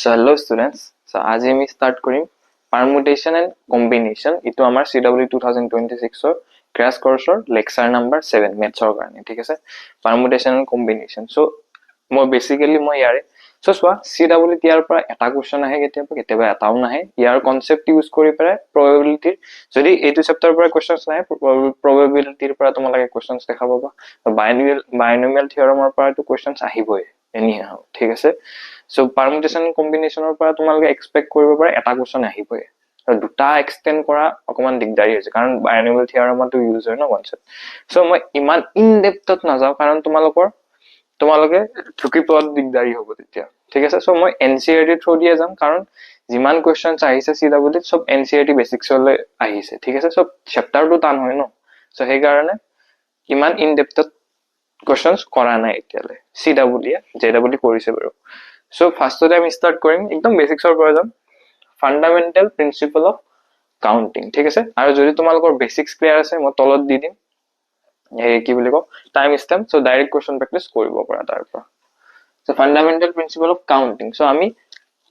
So hello students. So আজি আমি start কৰিম permutation and combination. ইটো আমাৰ CW 2026 ৰ crash course ৰ lecture number 7 maths ৰ কাৰণে ঠিক আছে permutation and combination. So মই basically মই ইয়াৰে so চোৱা CW ইয়াৰ পৰা এটা question আহে কেতিয়াবা এটাও নাহে ইয়াৰ concept use কৰি পেলাই probability যদি এইটো chapter পৰা questions নাহে probability ৰ পৰা তোমালোকে questions দেখা পাবা binomial theorem ৰ পৰা তো questions আহিবই anyhow ঠিক আছে so permutation and combination or para tomalage expect koribo pare eta question ahiboy duta extend kora okoman digdari hoise karon binomial theorem to use hoy no concept so moi iman in depth tot na jao karon tomaloge thuki plot digdari hobo titia thik ase so moi NCERT through diye jam karon jiman questions ahise CW sob NCERT basics ole ahise thik ase sob chapter to tan hoy no so he karone iman in depth questions kora nai etiale CW JW korise baru so first time start korim ekdom basics or pora fundamental principle of counting ঠিক আছে আৰু যদি তোমালোকৰ basics clear আছে মই তলত দি দিম এই কি বুলি কও time stamp so direct question practice কৰিব পৰা তাৰপৰা so fundamental principle of counting so আমি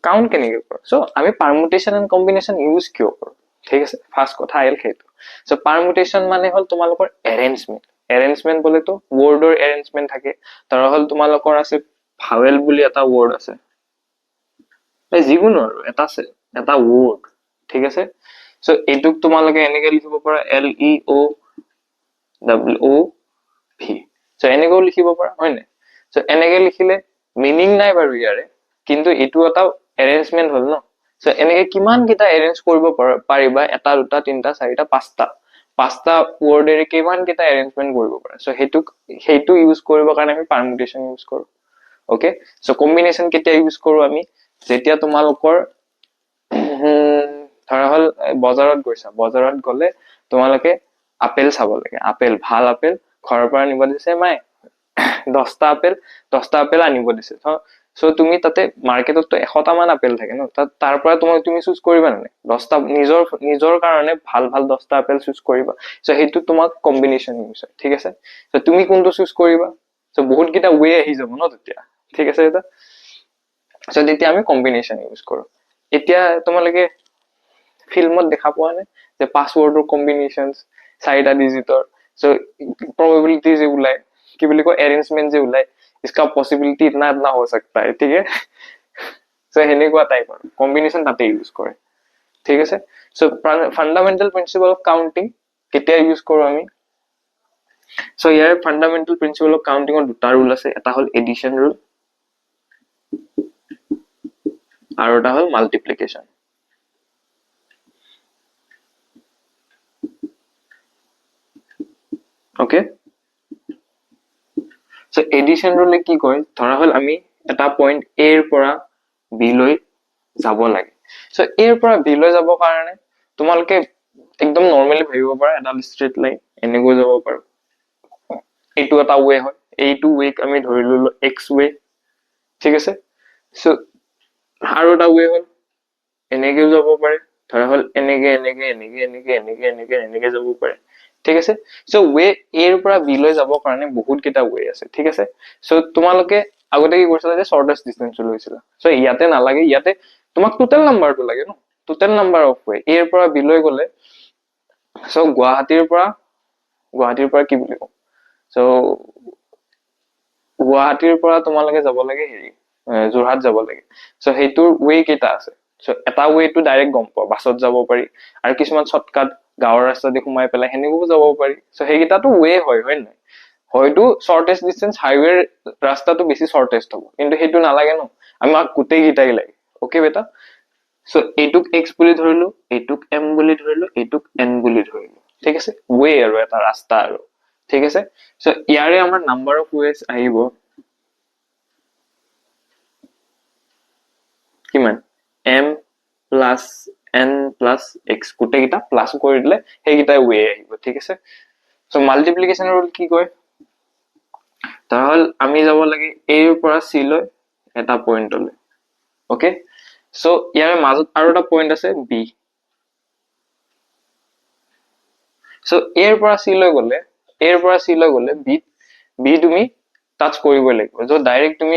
কাউন্ট কেনেকৈ কৰো সো আমি পাৰমুটেশন এন্ড কম্বিনেশন ইউজ কিয় কৰো ঠিক আছে ফাৰ্স্ট কথা আইল সেইটো সো পাৰমুটেশন মানে হল তোমালোকৰ অ্যাৰেঞ্জমেন্ট বলে তো ওয়াৰ্ডৰ অ্যাৰেঞ্জমেন্ট থাকে তাৰ হল তোমালোকৰ আছে ভাৱেল বুলি এটা ওয়াৰ্ড আছে এই যিকোনো আৰু এটা ওয়াৰ্ড ঠিক আছে সো এটুক তোমালোকে এনেকৈ লিখিব পাৰা LEOWV সো এনেকৈ লিখিব পাৰা হয় না সো এনেকৈ লিখিলে মিনিং নাই বাৰু ইয়াৰে কিন্তু এটু এটা অ্যাৰেঞ্জমেন্ট হল ন সো এনেকৈ কিমান কিটা অ্যাৰেঞ্জ কৰিব পাৰিবা এটা দুটা তিনটা চাৰিটা পাঁচটা ওয়াৰ্ডেৰে কিমান কিটা অ্যাৰেঞ্জমেন্ট কৰিব পাৰা সো হেতু ইউজ কৰিব কাৰণে আমি পাৰমুটেশন ইউজ কৰো ওকে সো কম্বিনেশন কেতিয়া ইউজ কৰো আমি যেতিয়া তোমালোকৰ ধৰা হল বজাৰত গলে তোমালোকে আপেল চাব লাগে আপেল ভাল আপেল ঘৰৰ পৰা নিব দিছে মাই 10টা আপেল আনিব দিছে সো তুমি তাতে মার্কেটত তো 100টা মান আপেল থাকে ন তাৰ পৰা তুমি চুজ কৰিবা না 10টা নিজৰ কাৰণে ভাল 10টা আপেল চুজ কৰিবা সো হেতু তোমাক কম্বিনেশন ইউজ হয় ঠিক আছে সো তুমি কোনটো চুজ কৰিবা সো বহুত কিটা ওয়ে আহি যাব ন তেতিয়া ঠিক আছে এটা সো তেতিয়া আমি কম্বিনেশন ইউজ কৰো এতিয়া তোমালোকে ফিল্মত দেখা পোৱা নে যে পাসওয়াৰ্ডৰ কম্বিনেশনস চাৰিটা ডিজিটৰ সো प्रोबेबिलिटी जे उलाय কি বুলি কয় अरेंजमेंट जे उलाय इसका पॉसिबिलिटी इतना हो सकता है ठीक है सो हेनेকুৱা টাইপৰ কম্বিনেশন তাতে ইউজ কৰে ঠিক আছে so fundamental principle of counting কেতিয়া ইউজ কৰো আমি so year fundamental principle of counting ৰ দুটা ৰুল আছে এটা হল এডিশন ৰুল আৰু এটা হল মাল্টিপ্লিকেশন ওকে সো এডিশন ৰুলে কি কয় ধৰা হল আমি এটা পয়েন্ট A ৰ পৰা B লৈ যাব লাগে সো A ৰ পৰা B লৈ যাব কাৰণে তোমালোকে একদম নৰমালি ভাবিব পাৰা এটা স্ট্ৰেট লাইন এনেকৈ যাব পাৰো এইটো এটা ওয়ে হয় এইটো ওয়ে আমি ধৰি ললো x ওয়ে ঠিক আছে সো আৰু এটা ওয়ে হল এনেকৈ যাব পাৰে ধৰা হল এনেকৈ যাব পাৰে ঠিক আছে সো ওয়ে A ৰ পৰা B লৈ যাব কাৰণে বহুত কিটা ওয়ে আছে ঠিক আছে সো তোমালোকে আগতে কি কৰিছিলা যে শৰ্টেষ্ট ডিসটেন্স লৈছিলা সো ইয়াতে নালাগে ইয়াতে তোমাক টোটাল নাম্বাৰটো লাগে ন total number of way A ৰ পৰা B লৈ গলে সো গুৱাহাটীৰ পৰা কি বুলি কম সো গুৱাহাটীৰ পৰা তোমালোকে যাব লাগে হেৰি যোৰহাট যাব লাগে সো হেতুৰ ওয়ে কেটা আছে সো এটা ওয়ে টু ডাইৰেক্ট গম পাও বাছত যাব পাৰি আৰু কিছুমান শৰ্টকাট গাঁৱৰ ৰাস্তা দি ঘুমাই পেলাই হেনেকো যাব পাৰি সো হেগিটাটো ওয়ে হয় না হয়তো শর্টেস্ট ডিসটেন্স হাইওয়ে রাস্তাটো বেশি শর্টেস্ট হ'ব কিন্তু হেতু নালাগে ন আমাক গুটেই গিটাই লাগে ওকে বেটা সো এইটুক x বুলি ধৰিলো এইটুক m বুলি ধৰিলো এইটুক n বুলি ধৰিলো ঠিক আছে ওয়ে আৰু এটা ৰাস্তা আৰু ঠিক আছে সো ইয়াৰে আমাৰ নাম্বাৰ অফ ওয়েজ আহিব কিমান m plus n plus x গুটেই গিটা প্লাস কৰি দিলে হেগিটা ওয়ে আহিব ঠিক আছে সো মাল্টিপ্লিকেশন ৰুল কি কয় তাহল আমি যাব লাগে A ৰ পৰা C লৈ এটা পয়েন্টলৈ ওকে সো ইয়াৰ মাজত আৰু এটা পয়েন্ট আছে B সো A ৰ পৰা C লৈ গলে B তুমি টাচ কৰিব লাগিব যো ডাইৰেক্ট তুমি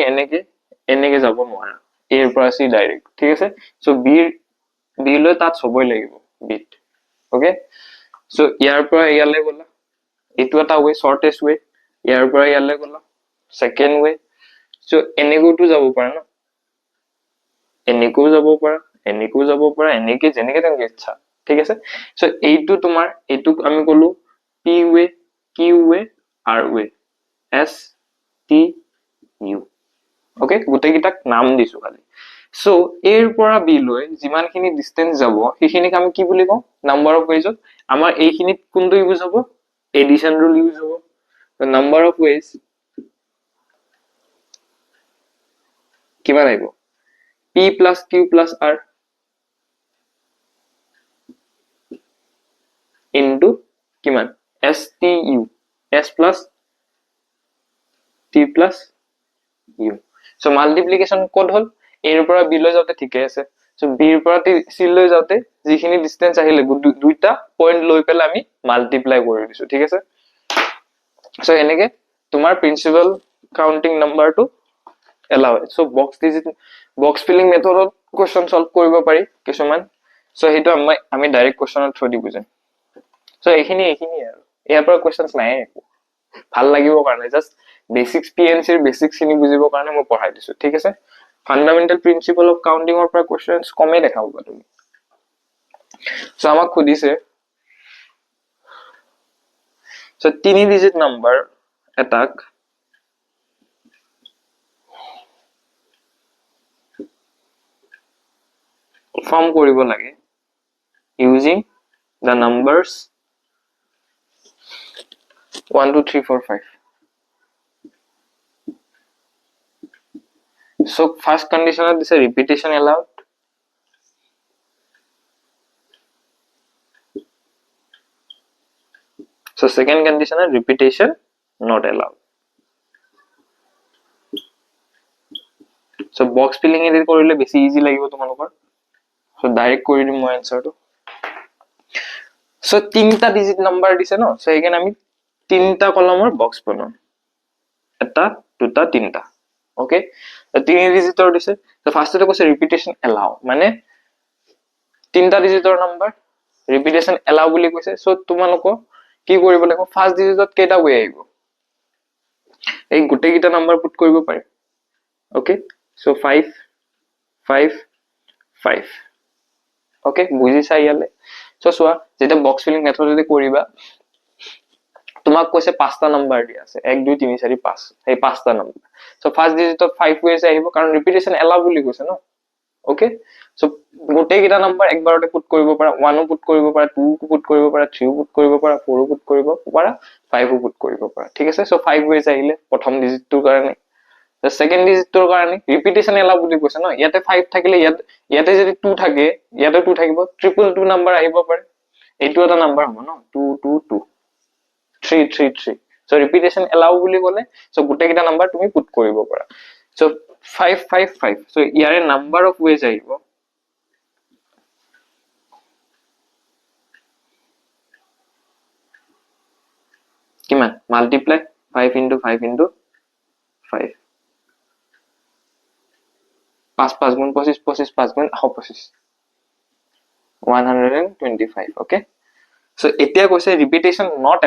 এনেকে যাব নোৱাৰা এৰ পৰা চি ডাইৰেক্ট ঠিক আছে সো বি লৈ তাত সবই লাগিব বিট ওকে সো ইয়াৰ পৰা ইয়ালৈ গলা এইটো এটা ওয়ে শৰ্টেষ্ট ওয়ে ইয়াৰ পৰা ইয়ালৈ গলা সেকেন্ড ওয়ে সো এনেকোটো যাব পাৰা ন এনেকো যাব পাৰা এনেকো যাব পাৰা এনেকে যেনেকে তেনেকে ইচ্ছা ঠিক আছে সো এইটো তোমাৰ এইটো আমি কলো পি ওয়ে কিউ ওয়ে আর ওয়ে এস টি ইউ ওকে গোটেই কিটাক নাম দিছো খালি সো এৰ পৰা বি লৈ যিমানখিনি ডিসটেন্স যাব সেইখিনিক আমি কি বুলি কওঁ নাম্বাৰ অফ ওয়েজত আমাৰ এইখিনিত কোনটো ইউজ হ'ব এডিশন ৰুল ইউজ হ'ব নাম্বাৰ অফ ওয়েজ কিমান আহিব p plus q plus r into কিমান s t u s plus t plus u so multiplication কত হল এৰ পৰা b লৈ যাওতে ঠিকে আছে so b ৰ পৰা c লৈ যাওতে যিখিনি ডিসটেন্স আহিলে দুইটা পয়েন্ট লৈ পেলাই আমি মাল্টিপ্লাই কৰি দিছো ঠিক আছে so এনেকে তোমাৰ প্ৰিন্সিপাল কাউন্টিং নাম্বাৰটো এলাও so box filling মেথডত কোৱেশ্চন সলভ কৰিব পাৰি কিছুমান so হেতু আমি ডাইৰেক্ট কোৱেশ্চনত থৈ দি বুজাম so এইখিনি আৰু ইয়াৰ পৰা কোৱেশ্চনছ নাই একো ভাল লাগিব কাৰণে জাস্ট বেসিক্স পিএনসি ৰ বেসিক্স খিনি বুজিবৰ কাৰণে মই পঢ়াই দিছো ঠিক আছে ফান্ডামেন্টাল প্ৰিন্সিপল অফ কাউন্টিং ৰ পৰা কোৱেশ্চনছ কমে দেখাব তুমি so আমাক খুদিছে so 3 ডিজিট নাম্বাৰ এটাক ফৰ্ম কৰিব লাগে using the numbers 1 2 3 4 5 so first condition is a repetition allowed so second condition is repetition not allowed so box filling edit কৰিলে বেছি ইজি লাগিব তোমালোকৰ so direct কৰি দিম মই আনসাৰটো so তিনটা ডিজিট নাম্বাৰ দিছে ন so এখানে আমি তিনটা কলমৰ বক্স বনাম এটা দুটা তিনটা ওকে তো তিনি ডিজিটৰ দিছে তো ফাৰ্স্টতে কৈছে ৰিপিটেশন এলাও মানে তিনটা ডিজিটৰ নাম্বাৰ ৰিপিটেশন এলাও বুলি কৈছে so তোমালোকক কি কৰিব লাগিব ফাৰ্স্ট ডিজিটত কেটা ওয়ে আহিব এই গোটেই কিটা নাম্বাৰ পুট কৰিব পাৰি ওকে so 5 5 5 ওকে বুজিছা ইয়ালে so সোয়া যেটা বক্স ফিলিং মেথডেদি কৰিবা তোমাক কৈছে পাঁচটা নাম্বাৰ দিয়া আছে 1 2 3 4 5 এই পাঁচটা নাম্বাৰ so ফাৰ্স্ট ডিজিটত 5 ওয়েজ আহিব কাৰণ ৰিপিটেশন এলাও বুলি কৈছে ন ওকে so গোটেই কিটা নাম্বাৰ একবাৰতে পুট কৰিব পাৰা 1 ও পুট কৰিব পাৰা 2 ও পুট কৰিব পাৰা 3 ও পুট কৰিব পাৰা 4 ও পুট কৰিব পাৰা 5 ও পুট কৰিব পাৰা ঠিক আছে so 5 ওয়েজ আহিলে প্ৰথম ডিজিটটোৰ কাৰণে the second digitৰ কাৰণে ৰিপিটেশন এলাও বুলি কৈছে ন ইয়াতে 5 থাকিলে ইয়াতে যদি 2 থাকে ইয়াতে 2 থাকিব ট্ৰিপল 2 নাম্বাৰ আহিব পাৰে এইটো এটা নাম্বাৰ হ'ব ন 2 2 2 3 3 3 so repetition allow বুলি ক'লে so গোটেই কিটা নাম্বাৰ তুমি পুট কৰিব পাৰা so 5 5 5 so ইয়াৰে নাম্বাৰ অফ ওয়েজ আহিব কিমান মাল্টিপ্লাই 5 into 5 into 5 5 5 গুণ 25 25 5 গুণ 125 125 okay so এতিয়া কৈছে repetition not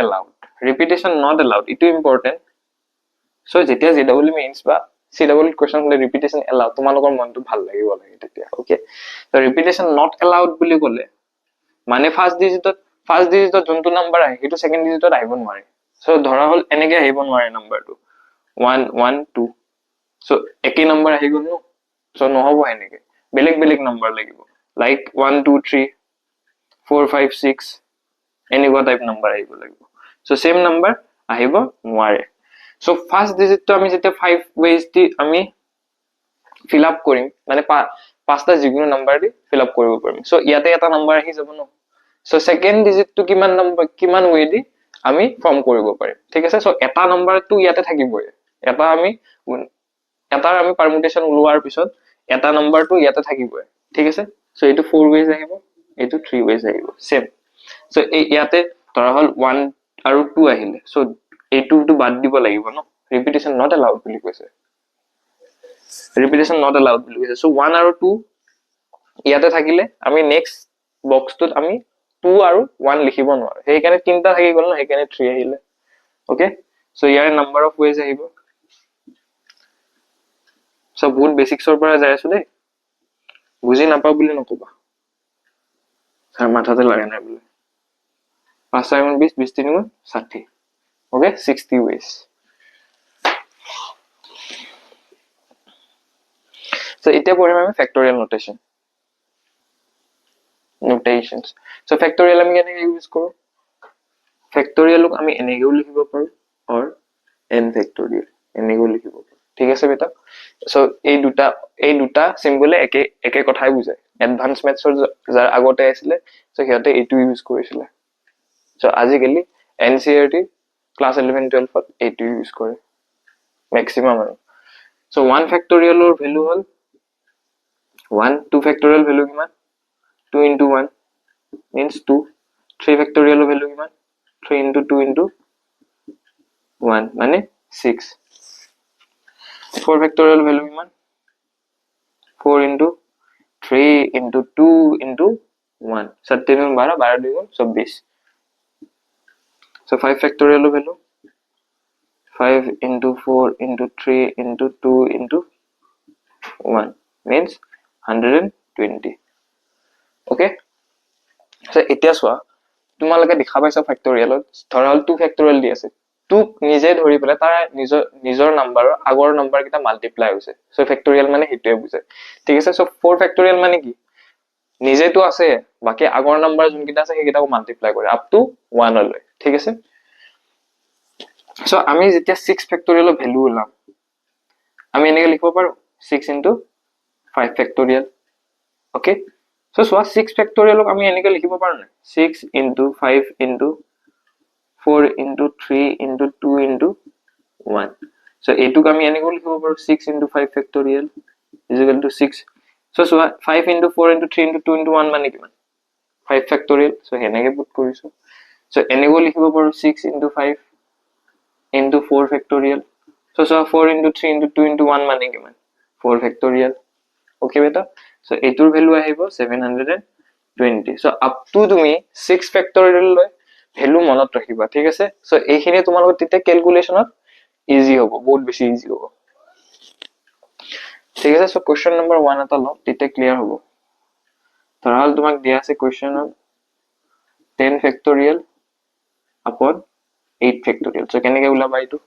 allowed itu important so যেতিয়া JW means বা CW question হলে repetition allowed তোমালোকৰ মনটো ভাল লাগিব লাগে তেতিয়া okay so repetition not allowed বুলি ক'লে মানে ফাৰ্স্ট ডিজিটত যোনটো নাম্বাৰ আহে হেতু সেকেন্ড ডিজিটত আহিব নোৱাৰে so ধৰা হল এনেকে আহিব নোৱাৰে নাম্বাৰটো 1 1 2 so একে নাম্বাৰ আহি গল ন so নহব এনেকে বেলেগ নাম্বাৰ লাগিব like 1 2 3 4 5 6 এনেকুৱা টাইপ নাম্বাৰ আহিব লাগিব so same নাম্বাৰ আহিব নোৱাৰে so first digit তো আমি যেতিয়া 5 ways দি আমি fill up কৰিম মানে পাঁচটা যিকোনো নাম্বাৰ দি fill up কৰিব পাৰিম so ইয়াতে এটা নাম্বাৰ আহি যাব ন so second digit তো কিমান way দি আমি ফৰ্ম কৰিব পাৰিম ঠিক আছে so এটা নাম্বাৰ তো ইয়াতে থাকিবই এটাৰ আমি পাৰমুটেশন উলোৱাৰ পিছত এটা নাম্বাৰ তো ইয়াতে থাকিবই ঠিক আছে so এইটো 4 ways আহিব এইটো 3 ways আহিব same so এই ইয়াতে ধৰা হল 1 আৰু 2 আহিলে so এইটো বাদ দিব লাগিব ন repetition not allowed বুলি কৈছে ৰিপিটেশ্যন নট এলাউড বুলি কৈছে। চ' 1 আৰু 2 ইয়াতে থাকিলে আমি নেক্সট বক্সটোত আমি 2 আৰু 1 লিখিব নোৱাৰো, সেইকাৰণে 3টা থাকি গ'ল ন, সেইকাৰণে 3 আহিলে। ওকে, চ' ইয়াৰে নাম্বাৰ অফ ৱেজ আহিব। চ' বহুত বেচিক্সৰ পৰা যাই আছো দেই, বুজি নাপাওঁ বুলি নকবা, ছাৰ মাথাতে লাগা নাই বোলে। 5 4 গুণ 20, 20 3 গুণ 60। Okay, 60 ways. চ' এতিয়া পঢ়িম আমি ফেক্টৰিয়েল নোটেশনছ। চ' ফেক্টৰিয়েল আমি কেনেকৈ ইউজ কৰো? ফেক্টৰিয়েলক আমি এনেকৈও লিখিব পাৰো, অৰ n ফেক্টৰিয়েল এনেকৈও লিখিব পাৰো, ঠিক আছে বেটা? চ' এই দুটা চিম্বলে একে কথাই বুজায়। এডভান্স মেথছৰ যাৰ আগতে আছিলে, চ' সিহঁতে এইটো ইউজ কৰিছিলে। চ' আজিকালি NCERT ক্লাছ 11-12ত এইটো ইউজ কৰে মেক্সিমাম আৰু। চ' 1 ফেক্টৰিয়েলৰ ভেলু হ'ল 1, 2 ফেক্টৰিয়েল ভেলু কিমান? 2 into 1 means 2. 3 ফেক্টৰিয়েলৰ ভেলু কিমান? 3 into 2 into 1 মানে 6. 4 ফেক্টৰিয়েল ভেলু কিমান? 4 into 3 into 2 into 1, 7 গুণ 12, 12 2 গুণ 24. So 5 factorial value 5 into 4 into 3 into 2 into 1 means 120. Okay, so এতিয়া চোৱা তোমালোকে দেখা পাইছা ফেক্টৰিয়েলত ধৰা হল 2 ফেক্টৰিয়েল দি আছে, 2 নিজে ধৰি পেলাই তাৰ নিজৰ নাম্বাৰৰ আগৰ নাম্বাৰ কিটা মাল্টিপ্লাই হৈছে। সো ফেক্টৰিয়েল মানে হেতুৱে বুজায়, ঠিক আছে? সো 4 ফেক্টৰিয়েল মানে কি? নিজেতো আছে, বাকি আগৰ নাম্বাৰ যোনকিটা আছে সেইকিটাও মাল্টিপ্লাই কৰে আপ টু 1 লৈ, ঠিক আছে? সো আমি যেতিয়া 6 ফেক্টৰিয়েলৰ ভ্যালু ওলাম, আমি এনেকৈ লিখিব পাৰো 6 into 5 ফেক্টৰিয়েল। ওকে, সো সোৱা 6 ফেক্টৰিয়েলক আমি এনেকৈ লিখিব পাৰো না, 6 into 5 into 4 into 3 into 2 into 1. So এইটোক আমি এনেকৈ লিখিব পাৰো 6 into 5 factorial is equal to 6. So সোৱা 5 into 4 into 3 into 2 into 1 মানে কিমান? 5 ফেক্টৰিয়েল। সো হেনেকৈ পুট কৰিছো। সো এনেকৈ লিখিব পাৰো 6 into 5 into 4 factorial. So 4 into 3 into 2 into 1 মানে কিমান? 4 factorial. Okay beta? So এটোৰ ভ্যালু আহিব 720. So up to তুমি 6 factorial লৈ ভ্যালু মনত ৰাখিবা, ঠিক আছে? So এইখিনি তোমালোকৰ তেতিয়া ক্যালকুলেশনত ইজি হ'ব, বহুত বেছি ইজি হ'ব। ঠিক আছে? So question number 1 এটা লও, তেতিয়া ক্লিয়াৰ হ'ব। ধৰা হল তোমাক দিয়া আছে কোৱেশ্চনত 10 factorial upon 8 factorial. So কেনেকৈ ওলাবা এইটো?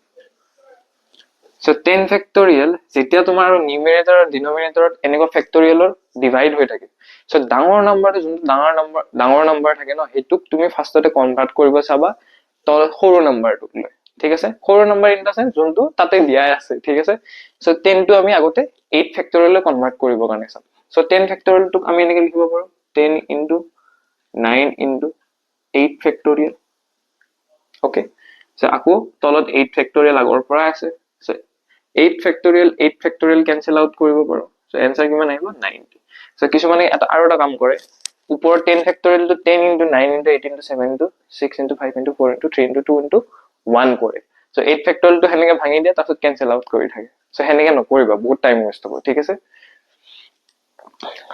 So 10 factorial যেতিয়া তোমাৰ নিউমেৰেটৰ আৰু ডিনোমিনেটৰত এনেকুৱা ফেক্টৰিয়েলৰ ডিভাইড হৈ থাকে, সো ডাঙৰ নাম্বাৰটো যোনটো ডাঙৰ নাম্বাৰ থাকে ন, হেতুক তুমি ফাৰ্ষ্টতে কনভাৰ্ট কৰিব চাবা তল সৰু নাম্বাৰটোক লৈ, ঠিক আছে? সৰু নাম্বাৰ ইন দা সেন্স যোনটো তাতে দিয়াই আছে, ঠিক আছে? সো 10 টো আমি আগতে 8 ফেক্টৰিয়েললৈ কনভাৰ্ট কৰিব কাৰণে চাম। সো 10 ফেক্টৰিয়েলটোক আমি এনেকৈ লিখিব পাৰো 10 into 9 into 8 factorial. Okay, so আকৌ তলত 8 ফেক্টৰিয়েল আগৰ পৰা আছে। সো 8 ফেক্টৰিয়েল cancel out কৰিব পাৰো। সো आंसर কিমান আহিব? 90। সো কিছুমানে আৰু এটা কাম কৰে, ওপৰৰ 10 ফেক্টৰিয়েল টো 10 into 9 into 8 into 7 into 6 into 5 into 4 into 3 into 2 into 1 কৰে। সো 8 ফেক্টৰিয়েল টো হেনেকে ভাঙি দিয়া, তাৰপিছত cancel out কৰি থাকে। সো হেনেকে নকৰিবা, বহুত টাইম ওয়েষ্ট হ'ব, ঠিক আছে?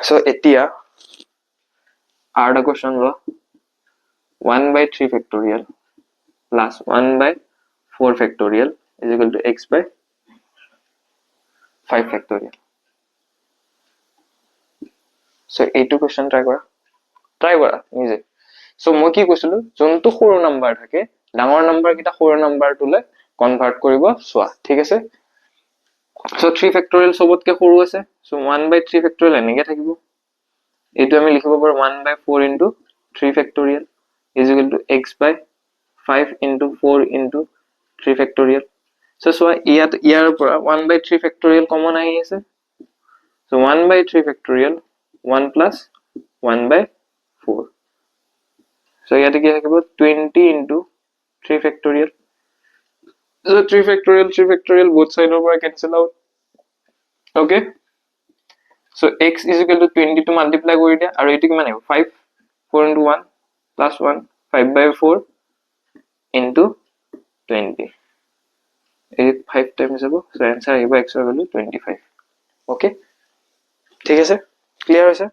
সো এতিয়া আৰু এটা কোৱেশ্চন ল, 1/3 factorial plus 1/4 factorial is equal to x by 5 factorial. So এইটো কোৱেশ্চন ট্ৰাই কৰা নিজে। সো মই কি কৈছিলো, যোনটো সৰু নাম্বাৰ থাকে ডাঙৰ নাম্বাৰ কিটা সৰু নাম্বাৰটোলৈ কনভাৰ্ট কৰিব চোৱা, ঠিক আছে? সো 3 ফেক্টৰিয়েল সবতকে সৰু আছে, সো 1/3 ফেক্টৰিয়েল এনেকৈ থাকিব। এইটো আমি লিখিব পাৰো 1/4 into 3 factorial is equal to x by 5 into 4 into 3 factorial. So ইয়াৰ পৰা 1/3 factorial common আহি আছে। So 1/3 factorial 1 plus 1/4. So ইয়াতে কি থাকিব 20 into 3 factorial. So 3 factorial both side পৰা cancel out. Okay, so x is equal to 20 to multiply কৰি দিয়া, আৰু এইটো কিমান আহিব 5 4 into 1 plus 1 5/4 into 20. 5 times হ'ব, so answer আহিব x ৰ value 25. ওকে ঠিক আছে ক্লিয়াৰ হৈছে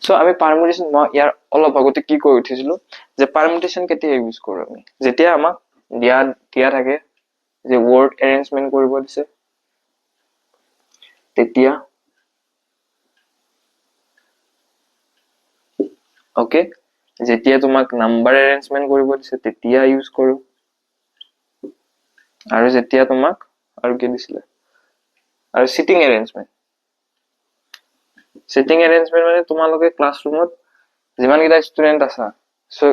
সো আমি পাৰমুটেশন মই ইয়াৰ অলপ আগতে কি কৈ উঠিছিলো যে পাৰমুটেশন কেতিয়া ইউজ কৰো আমি যেতিয়া আমাক দিয়া থাকে যে ওয়াৰ্ড অ্যাৰেঞ্জমেন্ট কৰিব দিছে তেতিয়া ওকে যেতিয়া তোমাক নাম্বাৰ অ্যাৰেঞ্জমেন্ট কৰিব দিছে তেতিয়া ইউজ কৰো আৰু যেতিয়া তোমাক আৰু কি দিছিলে আৰু সিটিং অ্যাৰেঞ্জমেন্ট মানে তোমালোকে ক্লাছৰুমত যিমান কিটা ষ্টুডেন্ট আছে সো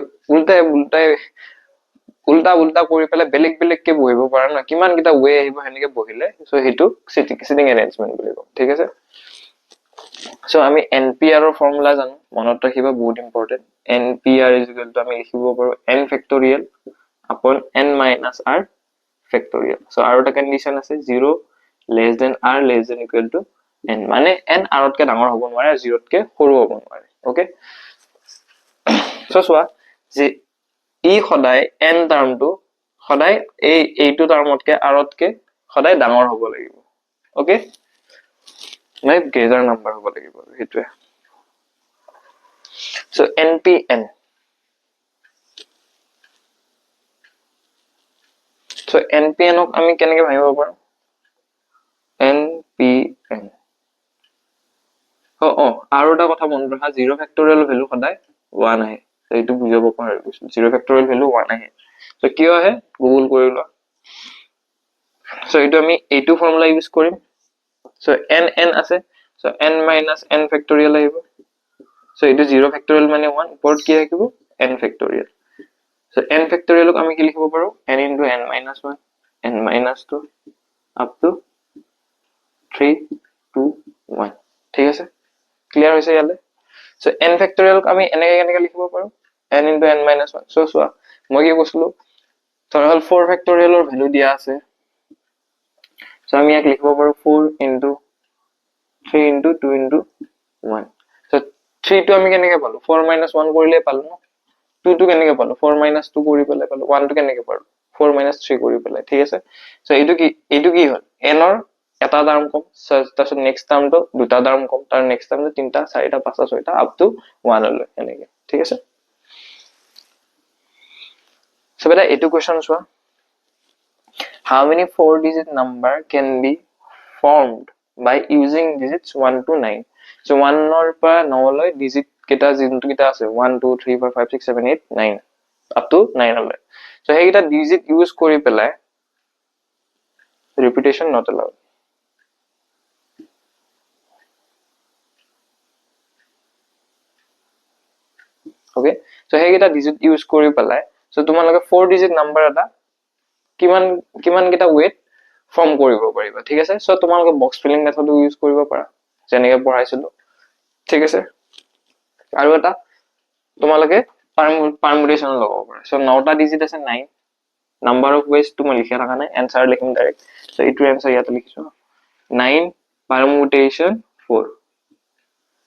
উল্টা কৰি পেলাই বেলেগ কে বহিব পাৰা না কিমান কিটা ওয়ে আহিব হেনেকে বহিলে সো হেতু সিটিং অ্যারেঞ্জমেন্ট বুলি কয় ঠিক আছে সো আমি NPR ৰ ফৰ্মুলা জানো মনত ৰাখিবা বহুত ইম্পৰ্টেন্ট NPR আমি লিখিব পাৰো n factorial upon n minus r factorial so আৰু এটা কন্ডিশন আছে 0 less than r less than equal to n মানে n r তকে ডাঙৰ হ'ব নোৱাৰে 0 তকে সৰু হ'ব নোৱাৰে ওকে সো সোৱা যে ই সদায় n টাৰ্মটো সদায় এইটো টাৰ্মতকে r তকে সদায় ডাঙৰ হ'ব লাগিব ওকে মানে গ্ৰেটাৰ নাম্বাৰ হ'ব লাগিব হেতুৱে সো npn so npn ক আমি কেনেকে ভাবিব পাৰো npn আৰু এটা কথা মনত ৰাখা 0 ফেক্টৰিয়েল ভ্যালু সদায় 1 আহে এইটো বুজাব পাৰি 0 ফেক্টৰিয়েল ভ্যালু 1 আহে so কিয় আহে গুগল কৰি লোৱা so এইটো আমি এইটো ফৰ্মুলা ইউজ কৰিম so n আছে so n minus n factorial আহিব so এইটো 0 ফেক্টৰিয়েল মানে 1 ওপৰত কি থাকিব n ফেক্টৰিয়েল so n ফেক্টৰিয়েলক আমি কি লিখিব পাৰো n into n minus 1 n minus 2 up to 3 2 1 ঠিক আছে ক্লিয়াৰ হৈছে ইয়ালে so n ফেক্টৰিয়েলক আমি এনেকে লিখিব পাৰো n into n minus 1 so সোৱা মই কি কৈছিলো ধৰহল 4 ফেক্টৰিয়েলৰ ভ্যালু দিয়া আছে so আমি ইয়াক লিখিব পাৰো 4 into 3 into 2 into 1 so 3 টো আমি কেনেকে পালো 4 minus 1 কৰিলে পালো ন 2 টো কেনেকে পালো 4 minus 2 কৰি পেলাই পালো 1 টো কেনেকে পালো 4 minus 3 কৰি পেলাই ঠিক আছে so এইটো কি হল n ৰ এটা টাৰ্ম কম তাৰপিছত নেক্সট টাৰ্মটো দুটা টাৰ্ম কম তাৰ নেক্সট টাৰ্মটো তিনটা চাৰিটা পাঁচটা ছয়টা আপ টু 1 লৈ এনেকে ঠিক আছে so বেটা এইটো কোৱেশ্চন চোৱা how many four digit number can be formed by using digits 1 to 9 so 1 ৰ পৰা 9 লৈ digit কেটা যোনটো কেটা আছে 1 2 3 4 5 6 7 8 9 up to 9 লৈ so হেইটা digit ইউজ কৰি পেলাই repetition not allowed okay so হেইটা digit use কৰি পেলাই so তোমালোকে 4 digit number এটা কিমান কেটা weight ফৰ্ম কৰিব পাৰিবা ঠিক আছে সো তোমালোকে বক্স ফিলিং মেথড ইউজ কৰিব পাৰা যেনেকে পঢ়াইছিলো ঠিক আছে আৰু এটা তোমালোকে পাৰমুটেশন লগাব পাৰা সো 9টা ডিজিট আছে 9 নাম্বাৰ অফ ওয়েজ তুমি লিখা থাকা নাই আনসাৰ লিখিম ডাইৰেক্ট সো এইটো আনসাৰ ইয়াতে লিখিছো 9 পাৰমুটেশন 4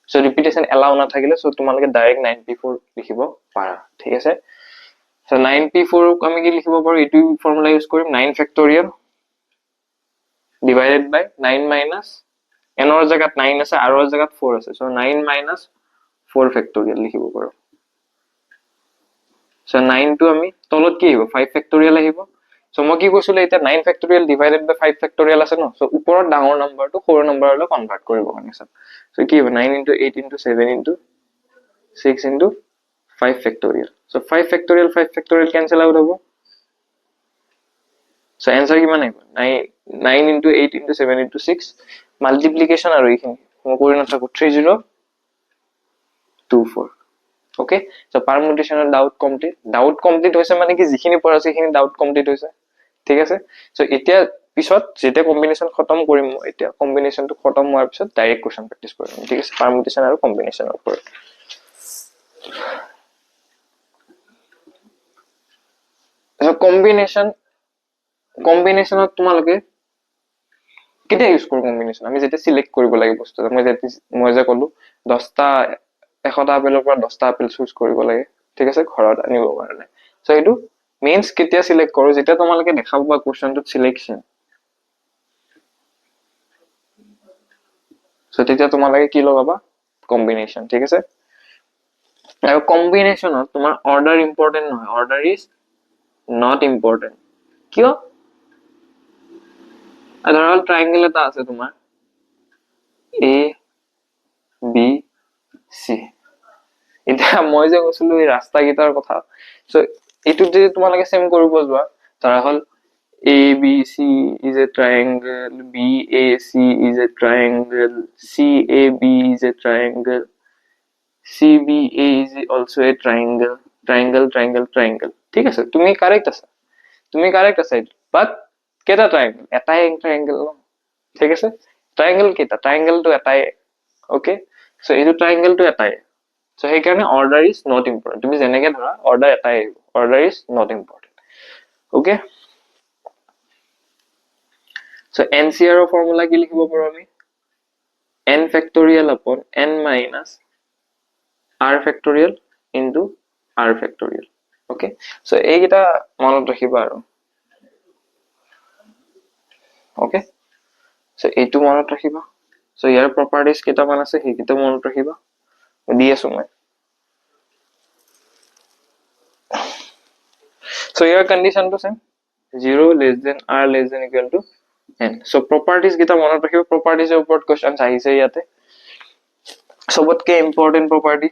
সো ৰিপিটেশন এলাউ না থাকিলে সো তোমালোকে ডাইৰেক্ট 9p4 লিখিব পাৰা ঠিক আছে সো 9p4 ক আমি কি লিখিব পাৰো এইটো ফৰ্মুলা ইউজ কৰিম 9 factorial divided by 9 minus n or জায়গাত 9 আছে r or জায়গাত 4 আছে so 9 minus 4 factorial লিখিব পাৰো so 9 টো আমি তলত কি আহিব 5 factorial আহিব so মই কি কৈছিলো এটা 9 factorial divided by 5 factorial আছে ন so ওপৰত ডাঙৰ নাম্বাৰটো সৰু নাম্বাৰলৈ কনভাৰ্ট কৰিব কাৰণে so কি হ'ব 9 into 8 into 7 into 6 into 5 factorial so 5 factorial cancel out হ'ব so answer কিমান আহিব 9 into 8 into 7 into 6 multiplication আৰু এইখিনি মই কৰি নাথাকো 3024 okay so permutation and doubt complete হৈছে মানে কি যিখিনি পঢ়া আছে সেইখিনি doubt complete হৈছে ঠিক আছে so এতিয়া পিছত যেতে কম্বিনেশন খতম কৰিম মই এতিয়া কম্বিনেশনটো খতম হোৱাৰ পিছত ডাইৰেক্ট কোৱেশ্চন প্ৰেক্টিস কৰিম ঠিক আছে permutation আৰু কম্বিনেশনৰ ওপৰত so কম্বিনেশনত তোমালোকে কেতিয়া ইউজ কৰো কম্বিনেশন আমি যেতে সিলেক্ট কৰিব লাগে বস্তু মই যে কলো 10টা 100টা আপেলৰ পৰা 10টা আপেল চুজ কৰিব লাগে ঠিক আছে ঘৰত আনিব কাৰণে সো এইটো মেইনছ কেতিয়া সিলেক্ট কৰো যেতিয়া তোমালোকে দেখা পাবা কোৱেশ্চনটোত সিলেকশন সো তেতিয়া তোমালোকে কি লগাবা কম্বিনেশন ঠিক আছে আৰু কম্বিনেশনত তোমাৰ অৰ্ডাৰ ইম্পৰ্টেন্ট নহয় অৰ্ডাৰ ইজ নট ইম্পৰ্টেন্ট কিয় ধৰা হল ট্ৰায়াঙ্গেল এটা আছে তোমাৰ এ বি সি এতিয়া মই যে কৈছিলো এই ৰাস্তা গীতাৰ কথা সো এটুত যদি তোমালোকে সেম কৰিব যোৱা ধৰা হল ABC is a triangle, BAC is a triangle, CAB is a triangle, CBA is also a triangle, triangle. ঠিক আছে তুমি কারেক্ট আছে বাট কেটা ট্রায়াঙ্গেল এটাই ট্রায়াঙ্গেল ন ঠিক আছে ট্রায়াঙ্গেল কেটা ট্রায়াঙ্গেল তো এটাই ওকে সো এইটো ট্রায়াঙ্গেল তো এটাই সো সেই কাৰণে অৰ্ডাৰ ইজ নট ইম্পৰ্টেন্ট তুমি যেনেকে ধৰা অৰ্ডাৰ এটাই order is not important okay So NCR formula কি লিখিব পাৰো আমি n factorial upon n minus r factorial into r factorial okay so এইটা মনত ৰাখিবা আৰু okay so এইটো মনত ৰাখিবা so ইয়াৰ properties কেটা মান আছে হেকিটা মনত ৰাখিবা দি আছো মই so year condition to same 0 less than r less than equal to n so properties কেটা মনত ৰাখিবা properties এৰ ওপৰত questions আহিছে ইয়াতে সবতকে ইম্পৰ্টেন্ট property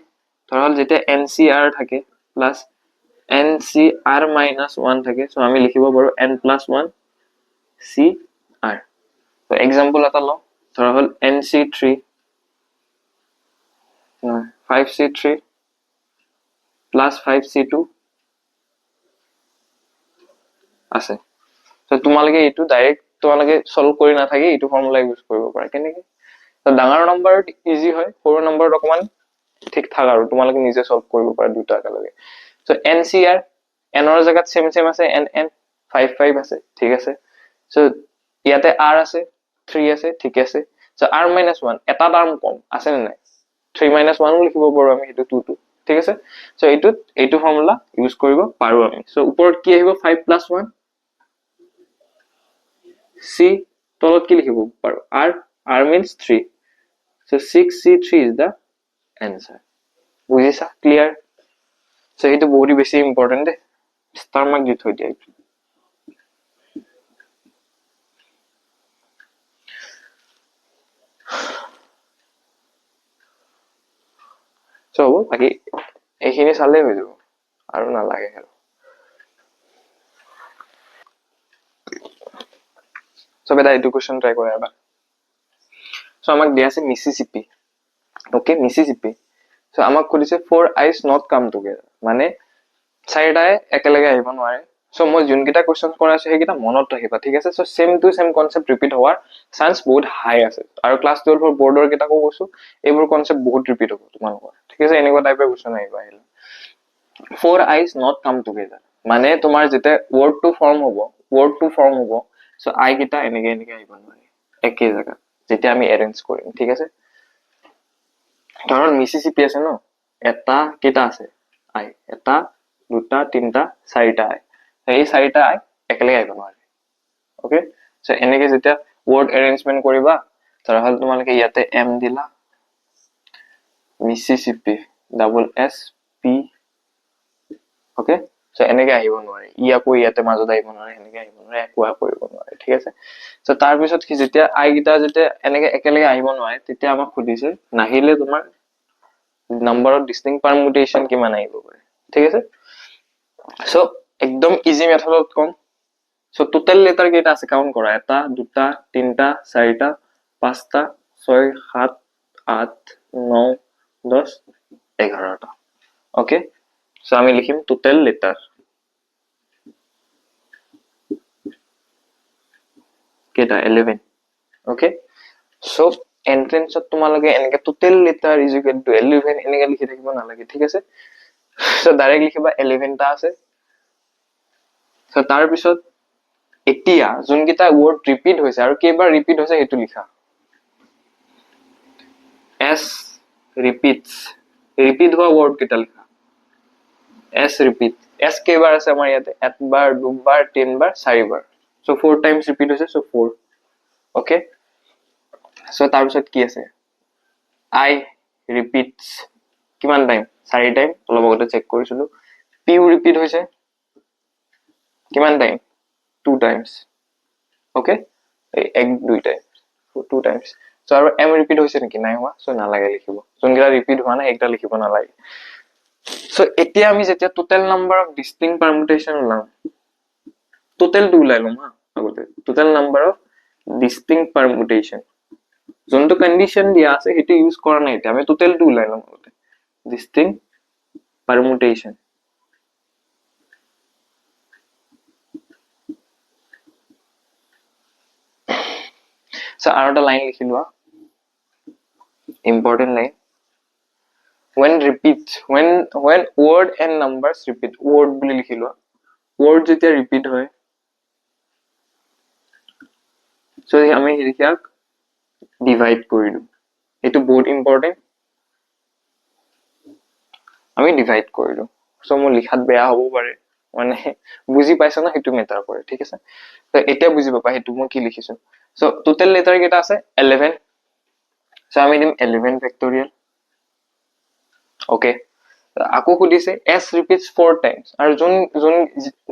ধৰল যেতিয়া NCR থাকে প্লাস NCR minus 1 থাকে সো আমি লিখিব পাৰো n plus 1 CR so example এটা ল ধৰা হল NC3 5C3 plus 5C2 আছে so তোমালোকে এটো ডাইৰেক্ট তোমালোকে সলভ কৰি না থাকে এটো ফৰ্মুলা ইউজ কৰিব পাৰা কেনেকে তো ডাঙৰ নম্বৰ ইজি হয় সৰু নম্বৰ অকমান ঠিক থাক আৰু তোমালোকে নিজে সলভ কৰিব পাৰা দুটা একেলগে সো NCR n ৰ জাগাত সেম আছে n 5 আছে ঠিক আছে সো ইয়াতে r আছে 3 আছে ঠিক আছে সো r - 1 এটা টার্ম কম আছে নে নাই 3 - 1 লিখিব পাৰো আমি এটো 2 ঠিক আছে সো এইটো ফৰ্মুলা ইউজ কৰিব পাৰো আমি সো ওপৰত কি আহিব 5 + 1 c তলত কি লিখিব পাৰো r means 3 so 6c3 is the answer বুজিছা ক্লিয়াৰ সো এইটো বহুত বেছি ইম্পৰ্টেন্ট দে স্টাৰ মাৰ্ক দি থৈ দিয়া সো বাকি এইখিনি চালে হৈ যাব আৰু না লাগে আৰু সো বেটা এইটো কোৱেশ্চন ট্ৰাই কৰা এবাৰ সো আমাক দিয়া আছে মিছিছিপি ওকে মিছিছিপি সো আমাক কৈছে 4 eyes not come together মানে চাৰিটাই একেলগে আহিব নোৱাৰে সো মই যোনকিটা কোৱেশ্চন কৰা আছে হেকিটা মনত ৰাখিবা ঠিক আছে so same to same concept repeat হোৱাৰ চান্স বহুত হাই আছে আৰু ক্লাস 12 ৰ বৰ্ডৰ কিটা কৈছো এইবোৰ কনসেপ্ট বহুত ৰিপিট হ'ব তোমালোকৰ ঠিক আছে এনেকুৱা টাইপৰ কোৱেশ্চন আহিব আহিলে 4 eyes not come together মানে তোমাৰ যেতে word to form হ'ব সো আই কিটা এনেকে আহিব নোৱাৰে একে জায়গা যেতিয়া আমি এৰেঞ্জ কৰিম ঠিক আছে ধৰণ মিছিছিপি আছে ন এটা কিটা আছে আই এটা দুটা তিনটা চাৰিটা আই এই চাৰিটা আই একেলগে আহিব নোৱাৰে ওকে সো এনেকে যেতিয়া word arrangement কৰিবা ধৰা হল তোমালোকে ইয়াতে m দিলা Mississippi double s p okay so এনেকে আহিব নোৱাৰে ইয়াকো ইয়াতে মাজত আহিব নোৱাৰে এনেকে আহিব নোৱাৰে একোৱা কৰিব নোৱাৰে ঠিক আছে সো তাৰ পিছত কি যেতিয়া আই গিটা যেতিয়া এনেকে একেলগে আহিব নোৱাৰে তেতিয়া আমাক খুদিছে নাহিলে তোমাৰ নাম্বাৰ অফ ডিস্টিংক্ট পাৰমুটেশন কিমান আহিব পাৰে ঠিক আছে সো একদম ইজি মেথডত কম সো টোটাল লেটাৰ কেটা আছে কাউন্ট কৰা এটা দুটা তিনটা চাৰিটা পাঁচটা 6 7 8 9 10 11টা ওকে সো আমি লিখিম টোটাল লেটার কেটা 11 ওকে সো এন্ট্রেন্সত তোমালোকে এনেকে total letter is equal to 11 এনেকে লিখি থাকিব নালাগে ঠিক আছে সো ডাইরেক্ট লিখিবা 11 টা আছে সো তাৰ পিছত এতিয়া যোনকিটা ওয়াৰ্ড ৰিপিট হৈছে আৰু কেইবাৰ ৰিপিট হৈছে হেতু লিখা s repeats repeat হোৱা ওয়াৰ্ড কেটা লিখা s repeat s কেইবাৰ আছে আমাৰ ইয়াতে একবাৰ দুবাৰ তিনবাৰ চাৰিবাৰ সো 4 টাইমছ ৰিপিট হৈছে সো 4 ওকে সো তাৰপিছত কি আছে I repeats কিমান টাইম 4 টাইম অলপ আগতে চেক কৰিছিলো p ৰিপিট হৈছে কিমান টাইম 2 টাইমছ ওকে এক দুই টাইম 2 টাইমছ সো আৰু m ৰিপিট হৈছে নেকি নাই হোৱা সো নালাগে লিখিব যোনকেইটা ৰিপিট হোৱা নাই একটা লিখিব নালাগে সো এতিয়া আমি যেতিয়া total number of distinct permutation ওলাম টোটালটো ওলাই লম হা আগতে total number of distinct permutation যোনটো কন্ডিশন দিয়া আছে সেইটো ইউজ কৰা নাই এতিয়া আমি টোটালটো ওলাই লম আগতে ডিস্টিংক্ট পাৰমুটেশন সো আৰু এটা লাইন লিখি লোৱা important line when repeats when word and numbers repeat word বুলি লিখি লোৱা word যেতিয়া repeat হয় so আমি হিয়াক divide কৰি দিও এটো বহুত important আমি divide কৰি দিও so মোৰ লিখাত বেয়া হ'ব পাৰে মানে বুজি পাইছ না হেতু মেটাৰ কৰে ঠিক আছে তো এতিয়া বুজি পাবা হেতু মই কি লিখিছো so total letter কেটা আছে 11 so আমি দিম 11 factorial okay আকৌ খুদিছে s repeats 4 times আৰু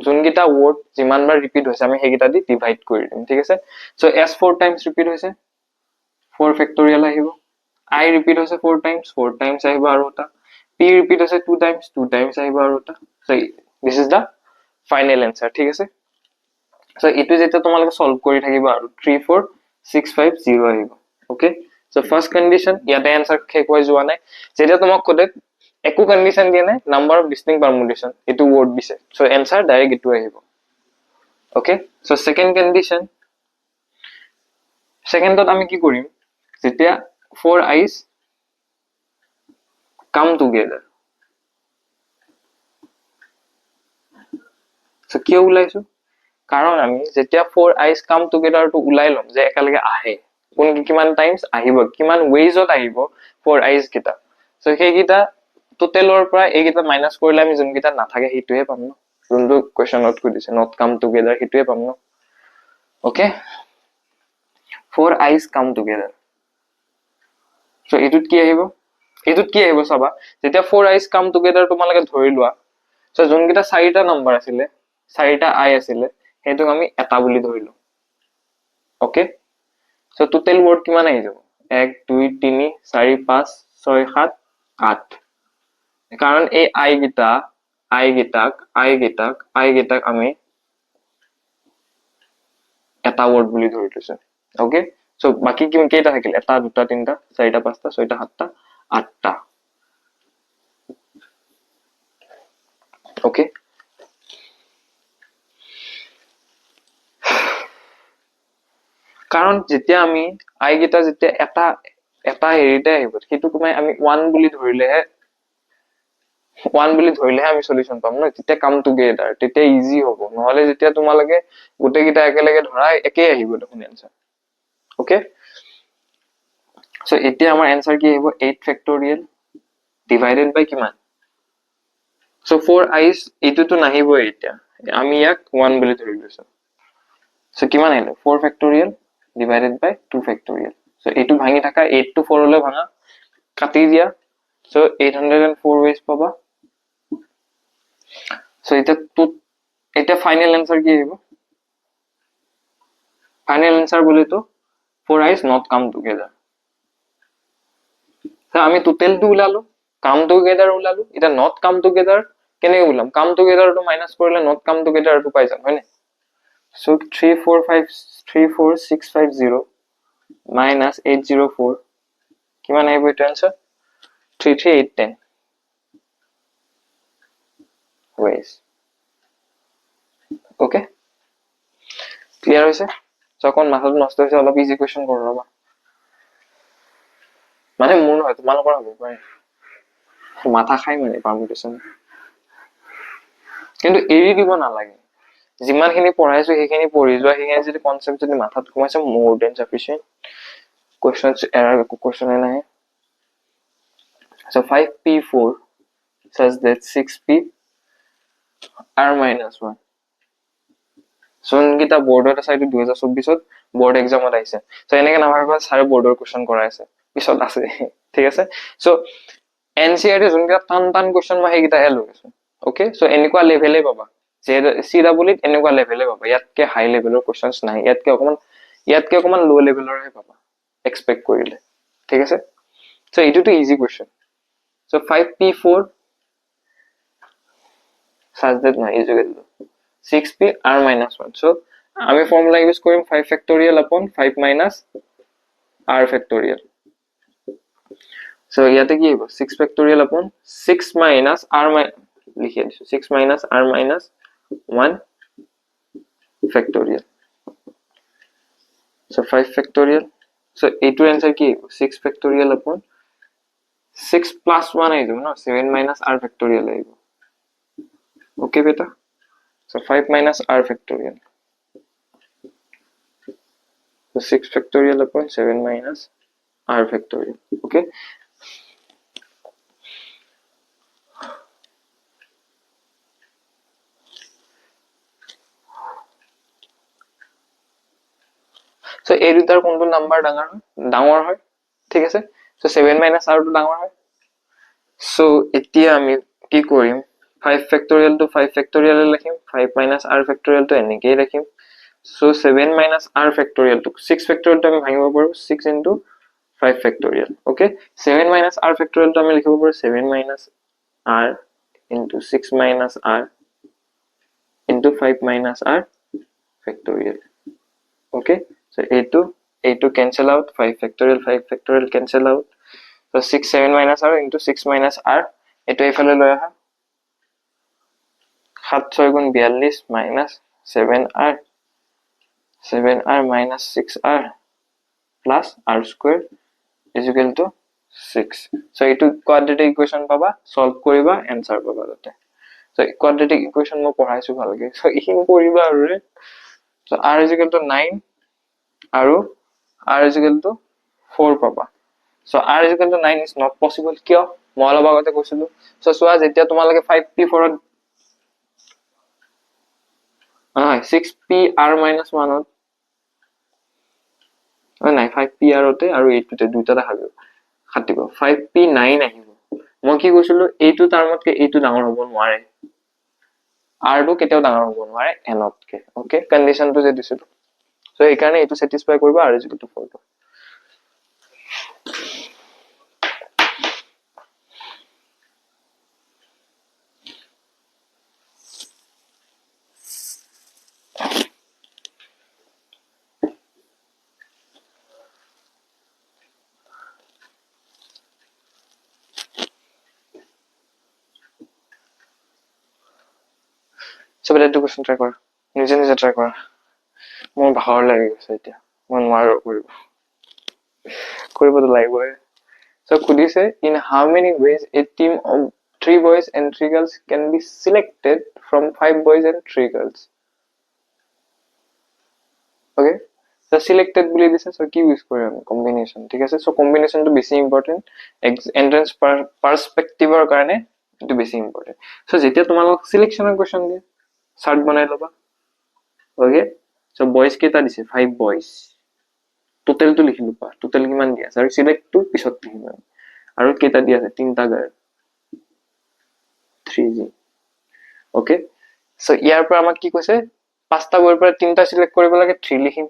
যোন গিটা word যিমান বাৰ ৰিপিট হৈছে আমি হেগিটা দি ডিভাইড কৰি দিম ঠিক আছে so s 4 times ৰিপিট হৈছে 4 factorial আহিব I repeat হৈছে 4 times আহিব আৰু এটা p repeat হৈছে 2 times আহিব আৰু এটা so this is the final answer ঠিক আছে so ইটো যেটা তোমালোকে সলভ কৰি থাকিবা আৰু 34650 আহিব okay so first condition ইয়াতে answer শেষ হৈ যোৱা নাই যেটা তোমাক কোডে একো কন্ডিশন দিয়া নাই নাম্বাৰ অফ ডিস্টিংক্ট পাৰমুটেশন এটো ওয়াৰ্ড দিছে সো आंसर ডাইৰেক্ট এটো আহিব ওকে সো সেকেন্ড কন্ডিশন সেকেন্ডত আমি কি কৰিম যেতিয়া 4 i's come together সো কি ওলাইছো কাৰণ আমি যেতিয়া 4 i's come together to উলাই লম যে একালগে আহে কোন কিমান টাইমস আহিব কিমান ওয়েজত আহিব 4 i's কিটা সো হেগিটা টোটালৰ পৰা এইগিটা মাইনাস কৰিলে আমি যোনগিটা নাথাকে হিটোৱে পাম ন যোনটো কোৱেশ্চনত কৈছে নট কাম টুগেদাৰ হিটোৱে পাম ন okay 4 i's come together so এটুত কি আহিব সবা যেতিয়া 4 i's come together তোমালকে ধৰি লোৱা সো যোনগিটা চাৰিটা নাম্বাৰ আছিলে চাৰিটা i আছিলে হেতুক আমি এটা বুলি ধৰিলো ওকে সো টোটাল ওয়ার্ড কিমান আহি যাব 1 2 3 4 5 6 7 8 কাৰণ এই i গিটাক আমি এটা ওয়াৰ্ড বুলি ধৰি লৈছো ওকে সো বাকি কি কেইটা থাকিল এটা দুটা তিনটা চাৰিটা পাঁচটা ছয়টা সাতটা আঠটা ওকে কাৰণ যেতিয়া আমি i গিটা যেতিয়া এটা হেৰিতে আহিব কিন্তু তুমি আমি 1 বুলি ধৰিলেহে আমি সলিউশন পাম ন তেতিয়া কাম টুগেদাৰ তেতিয়া ইজি হ'ব নহলে যেতিয়া তোমালকে গুটে গিটা একেলগে ধৰা একে আহিব দেখুন आंसर ওকে সো এতিয়া আমাৰ आंसर কি আহিব 8 factorial divided by কিমান সো 4 i's এটোটো নাহিব এতিয়া আমি ইয়াক 1 বুলি ধৰি লৈছো সো কিমান আহিল 4 factorial divided by 2 factorial so এটো ভাঙি থাকা 8 to 4 হলে ভাঙা কাটি দিয়া so 804 ways পাবা so এটা ফাইনাল आंसर কি আহিব ফাইনাল आंसर বলি তো 4 i's not come together so আমি টোটালটো উলালো come together উলালো এটা not come together কেনে উলাম come together to minus কৰিলে not come together to পাই যাম হয়নে so 34650 minus 804 কিমান আহিব এটা आंसर 33810 ways okay clear হৈছে যখন মাথাটো নষ্ট হৈছে অলপ ইজি কোৱেশ্চন কৰো ৰবা মানে মোৰ নহয় তোমালোকৰ হ'ব পাৰে মাথা খাই মানে পাৰমুটেশন কিন্তু এৰি দিব নালাগে যিমানখিনি পঢ়াইছো সেইখিনি পঢ়ি যোৱা সেইখিনি যদি কনসেপ্ট যদি মাথাত কমাইছে মোৰ দেন সাফিশিয়েন্ট কোৱেশ্চনস এৰাৰ একো কোৱেশ্চন নাই so 5p4 says that 6p r minus 1 যোনকেইটা বৰ্ডত আছে এইটো 2024 বৰ্ড এক্সামত আহিছে সো এনেকে নাভাবিবা সাৰে বৰ্ডৰ কোৱেশ্চন কৰাই আছে পিছত আছে ঠিক আছে সো এনসিআৰটি যোনকেইটা টান টান কোৱেশ্চন মই সেইকেইটাহে লৈ আছো ওকে সো এনেকুৱা লেভেলে পাবা যে সিডব্লিউত এনেকুৱা লেভেলে পাবা ইয়াতকে হাই লেভেলৰ কোৱেশ্চনছ নাই ইয়াতকে অকমান লো লেভেলৰহে পাবা এক্সপেক্ট কৰিলে ঠিক আছে সো এইটোতো easy question so 5p4 such that no is equal to 6p r minus 1 so আমি ফর্মুলা ইউজ কৰিম 5 factorial upon 5 minus r factorial so ইয়াতে কি হ'ব 6 factorial upon 6 minus r লিখি দিছো 6 minus r minus 1 factorial so 5 factorial so এইটো answer কি হ'ব 6 factorial upon 6 plus 1 আহিব ন 7 minus r factorial আহিব okay beta so 5 minus r factorial so 6 factorial upon 7 minus r factorial okay so এই দুটাৰ কোনটো নাম্বাৰ ডাঙৰ হয় ঠিক আছে so 7 minus r টো ডাঙৰ হয় so এতিয়া আমি কি কৰিম 5 factorial to 5 factorial লিখিম 5 minus r factorial to এনেকেই লিখিম so 7 minus r factorial to 6 factorial to আমি ভাঙিব পাৰো 6 into 5 factorial okay 7 minus r factorial to আমি লিখিব পাৰো 7 minus r into 6 minus r into 5 minus r factorial okay so a2 cancel out 5 factorial cancel out so 6 7 minus r into 6 minus r এটো এফালে লৈ আহা 7 6 গুণ 42 minus 7r 7r minus 6r plus r square is equal to 6 so এটো quadratic equation পাবা solve কৰিবা answer পাবা তাতে so quadratic equation মই পঢ়াইছো ভালকে so ইখিনি কৰিবা আৰু so r is equal to 9 আৰু r is equal to 4 পাবা so r is equal to 9 is not possible কিয় মই অলপ আগতে কৈছিলো so চোৱা যেতিয়া তোমালকে 5p4 6p r minus 1 নাই 5p r তে আৰু এইটোতে দুইটা দেখাবো খাটিব 5p 9 আহিব মই কি কৈছিলো এইটো টাৰ্মতকে এইটো ডাঙৰ হ'ব নোৱাৰে r টো কেতিয়াও ডাঙৰ হ'ব নোৱাৰে n তকে ওকে কন্ডিশনটো যে দিছিলো সো এই কাৰণে এইটো স্যাটিসফাই কৰিব r is equal to 4 সব এটা কোশ্চেন ট্ৰাই কৰ নিজে ট্ৰাই কৰ মোৰ ভাগৰ লাগি গৈছে এতিয়া মই নোৱাৰো কৰিব তো লাগিবই so সুধিছে in how many ways a team of 3 boys and 3 girls can be selected from 5 boys and 3 girls okay so selected বুলি দিছে so কি ইউজ কৰিম কম্বিনেশন ঠিক আছে so কম্বিনেশন তো বেছি ইম্পৰ্টেন্ট এন্ট্ৰান্স পাৰ্সপেক্টিভৰ কাৰণে এটো বেছি ইম্পৰ্টেন্ট so যেতিয়া তোমালোক সিলেকশনৰ কোৱেশ্চন দিয়ে চাৰ্ট বনাই লবা ওকে so boys কেটা দিছে 5 boys টোটাল তো লিখি লবা টোটাল কিমান দিয়া আছে আৰু সিলেক্ট টু পিছত লিখিবা আৰু কেটা দিয়া আছে তিনটা গাৰ 3g ওকে so ইয়াৰ পৰা আমাক কি কৈছে পাঁচটা বইৰ পৰা তিনটা সিলেক্ট কৰিব লাগে 3 লিখিম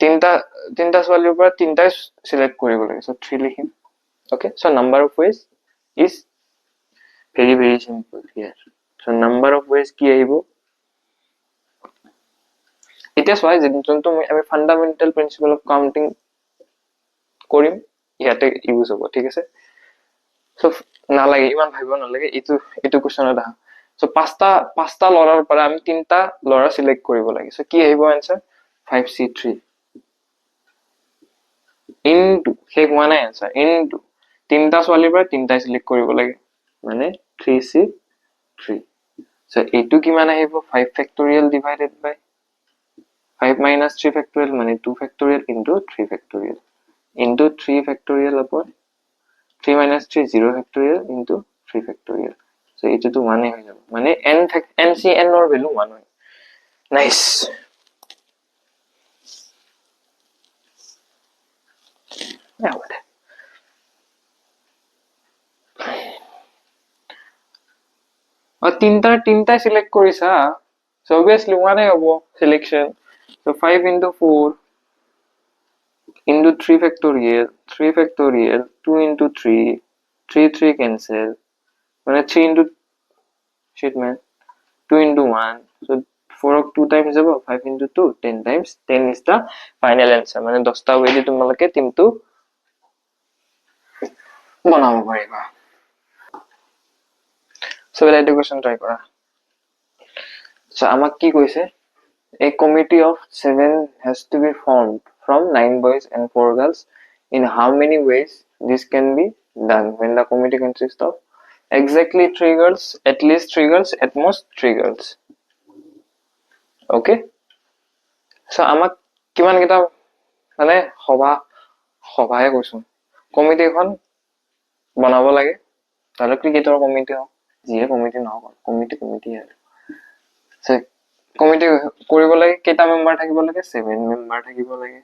তিনটা ছোৱালীৰ পৰা তিনটা সিলেক্ট কৰিব লাগে so 3 লিখিম okay so number of ways is very simple here so number of ways কি আহিব এটা সোয়াই যোনটো আমি ফান্ডামেন্টাল প্রিন্সিপল অফ কাউন্টিং কৰিম ইয়াতে ইউজ হ'ব ঠিক আছে সো না লাগে ইমান ভাবিব না লাগে এটো কোশ্চেনত আহা সো পাঁচটা লৰাৰ পৰা আমি তিনটা লৰা সিলেক্ট কৰিব লাগে সো কি আহিব आंसर 5c3 into সেই হোৱা নাই आंसर into তিনটা ছোৱালীৰ পৰা তিনটা সিলেক্ট কৰিব লাগে মানে 3c3 সো এটো কিমান আহিব 5 factorial divided by 5 minus 3 factorial মানে 2 factorial into 3 factorial into 3 factorial upon 3 minus 3 0 factorial into 3 factorial so এইটোতো 1 হৈ যাব মানে n c n ৰ ভ্যালু 1 হয় নাইস তিনটা সিলেক্ট কৰিছা so obviously 1 হ'ব selection so 5 into 4 into 3 factorial 2 into 3 3 cancel মানে 3 into shit man 2 into 1 so 4 of 2 times যাব 5 into 2 10 times 10 is the final answer মানে 10টা way দি তোমালোকে টিমটো বনাব পাৰিবা so এটা question try কৰা so আমাক কি কৈছে a committee of 7 has to be formed from 9 boys and 4 girls in how many ways this can be done when the committee consists of exactly 3 girls at least 3 girls at most 3 girls okay so আমাক কিমান কেটা মানে সভায়ে কৈছো committee এখন বনাব লাগে তাহলে ক্ৰিকেটৰ কমিটি হওক যিয়ে কমিটি নহওক কমিটি আৰু সে কমিটি কৰিব লাগে কেটা মেম্বাৰ থাকিব লাগে 7 মেম্বাৰ থাকিব লাগে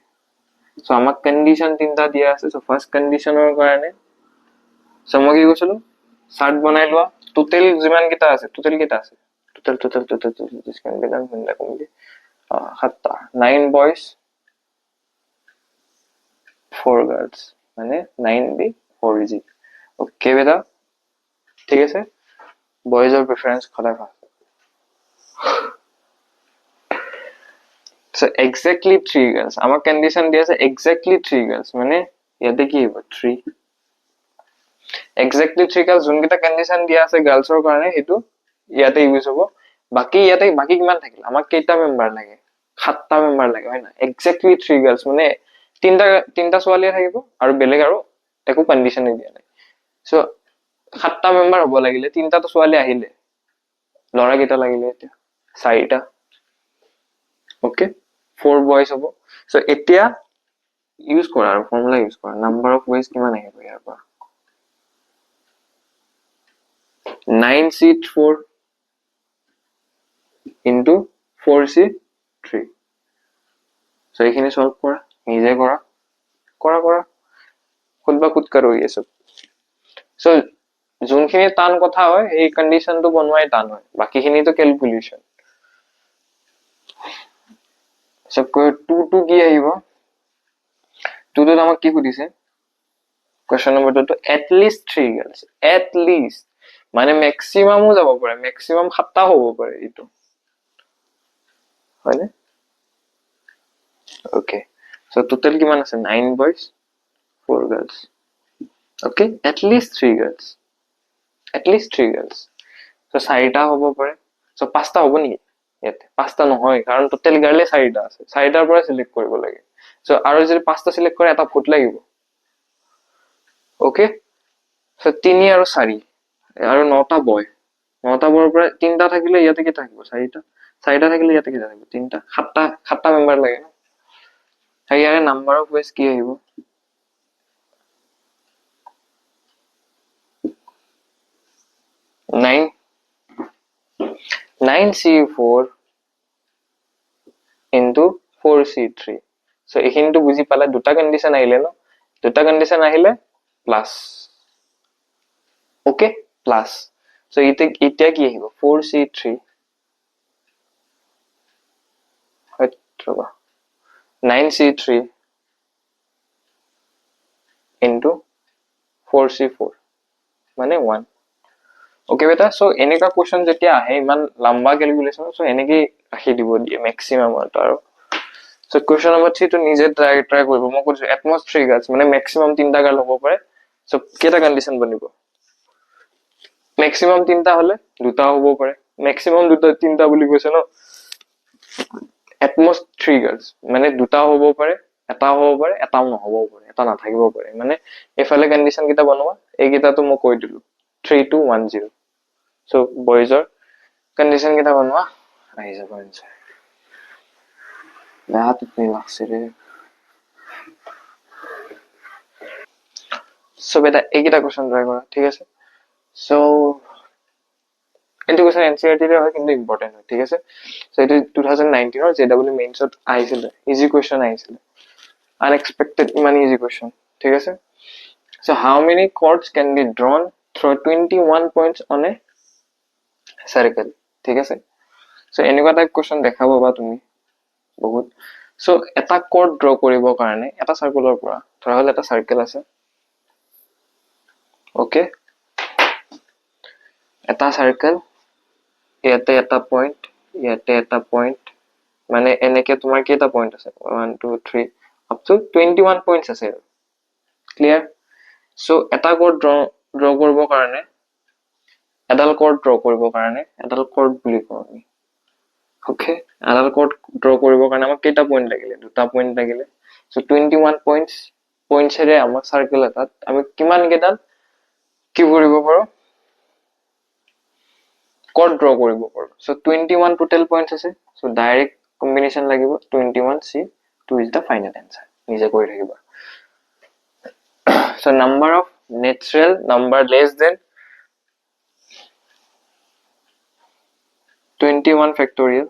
সো আমাক কন্ডিশন তিনটা দিয়া আছে সো ফাৰ্স্ট কন্ডিশনৰ কাৰণে সো মই কি কৈছিলো চাৰ্ট বনাই লোৱা টোটাল যিমান কেটা আছে টোটাল কেটা আছে total this can be done in the committee 9 boys 4 girls মানে 9 b 4 g ওকে বেটা ঠিক আছে বয়েজৰ প্ৰেফাৰেন্স খদাই ভাল so exactly 3 girls আমাৰ কন্ডিশন দিয়া আছে exactly 3 girls মানে ইয়াতে কি হ'ব 3 exactly 3 girls যোনকেইটা কন্ডিশন দিয়া আছে গাৰ্লছৰ কাৰণে হেতু ইয়াতে ইউজ হ'ব বাকি কিমান থাকিল আমাক কেইটা মেম্বাৰ লাগে 7টা মেম্বাৰ লাগে হয় না exactly 3 girls মানে তিনটা ছোৱালী থাকিব আৰু বেলেগ আৰু একো কন্ডিশন দিয়া নাই সো 7টা মেম্বাৰ হ'ব লাগিলে তিনটাটো ছোৱালী আহিলে লৰা কেইটা লাগিলে এতিয়া 4টা ওকে 4 boys হ'ব সো এতিয়া ইউজ কৰা আৰু ফৰ্মুলা ইউজ কৰা নাম্বাৰ অফ ওয়েজ কিমান আহিব ইয়াৰ পৰা 9c4 into 4c3 সো এইখিনি সলভ কৰা নিজে কৰা খুদ কৰো ये सब সো যোনখিনি টান কথা হয় এই কন্ডিশনটো বনোৱাই টান হয় বাকিখিনি তো ক্যালকুলেশন সব 2 কি আহিব 2 তো আমাক কি সুধিছে question number 2 at least 3 girls at least মানে ম্যাক্সিমামও যাব পাৰে ম্যাক্সিমাম 7টা হ'ব পাৰে এটো হয়নে ওকে সো টোটাল কিমান আছে 9 boys 4 girls okay at least 3 girls so 4টা হ'ব পাৰে সো 5টা হ'ব নেকি ইয়াতে 5টা নহয় কাৰণ টোটাল গাৰ্লে 4টা আছে 4টাৰ পৰা সিলেক্ট কৰিব লাগে সো আৰু যদি 5টা সিলেক্ট কৰে এটা ভোট লাগিব ওকে সো 3 আৰু 4 আৰু 9টা বয় 9টা বয়ৰ পৰা 3টা থাকিলে ইয়াতে কি থাকিব 4টা থাকিলে ইয়াতে কি থাকিব 3টা 7টা মেম্বাৰ লাগে না ইয়াৰে নাম্বাৰ অফ ওয়েজ কি আহিব 9c4 into 4c3 so এইখিনিটো বুজি পালা দুটা কন্ডিশন আহিলে ন দুটা কন্ডিশন আহিলে প্লাস ওকে প্লাস so এতিয়া কি আহিব 4c3 হয়তো 9c3 into 4c4 মানে 1 ওকে বেটা সো এনেকা কোৱেশ্চন যেতিয়া আহে ইমান লম্বা ক্যালকুলেশন সো এনেকে ৰাখি দিব দিয়ে ম্যাক্সিমাম আৰু সো কোৱেশ্চন নম্বৰ 3 তো নিজে ট্ৰাই কৰিব মই কৈছো এটমষ্ট 3 গাৰ্লছ মানে ম্যাক্সিমাম 3টা গাৰ্ল হ'ব পাৰে সো কেটা কন্ডিশন বনিব ম্যাক্সিমাম 3টা হলে দুটা হ'ব পাৰে ম্যাক্সিমাম দুটা 3টা বুলি কৈছে ন এটমষ্ট 3 গাৰ্লছ মানে দুটা হ'ব পাৰে এটা হ'ব পাৰে এটাও নহ'ব পাৰে এটা নাথাকিব পাৰে মানে এফালে কন্ডিশন কিটা বনোৱা এইকেইটাটো মই কৈ দিলো 3210 সো বয়েজৰ কন্ডিশন কিটা বনোৱা আহি যাব আনসাৰ বেয়া টোপনি লাগছে ৰে সো বেটা এইকেইটা কোৱেশ্চন ট্ৰাই কৰা ঠিক আছে সো এইটো কোৱেশ্চন এনচিইআৰটি ৰে হয় কিন্তু ইম্পৰ্টেন্ট হয় ঠিক আছে সো এইটো 2019 ৰ জেডব্লিউ মেইনছত আহিছিল ইজি কোৱেশ্চন আহিছিল আনএক্সপেক্টেড ইমান ইজি কোৱেশ্চন ঠিক আছে so how many chords can be drawn through 21 points on a circle ঠিক আছে সো এনেকুৱা টাইপ কোৱেশ্চন দেখাব বা তুমি বহুত সো এটা chord draw কৰিবৰ কাৰণে এটা সাৰ্কুলৰ পৰা ধৰা হল এটা সাৰ্কেল আছে ওকে এটা সাৰ্কেল ইয়াতে এটা পইণ্ট মানে এনেকে তোমাৰ কেইটা পইণ্ট আছে 1 2 3 আপ টু 21 পইণ্টস আছে ক্লিয়াৰ সো এটা কোড ড্ৰ কৰিবৰ কাৰণে এডাল কোড ড্ৰ কৰিবৰ কাৰণে এডাল কোড বুলি কওঁ আমি ওকে এডাল কোড ড্ৰ কৰিবৰ কাৰণে আমাক কেইটা পইণ্ট লাগিলে দুটা পইণ্ট লাগিলে সো 21 পইণ্টসেৰে আমাৰ সাৰ্কেল এটাত আমি কিমান কেইডাল কি কৰিব পাৰো কোড ড্ৰ কৰিব পাৰো সো 21 টোটাল পইণ্টস আছে সো ডাইৰেক্ট কম্বিনেশন লাগিব 21 c 2 is the final answer নিজে কৰি থাকিবা so number of natural number less than 21 factorial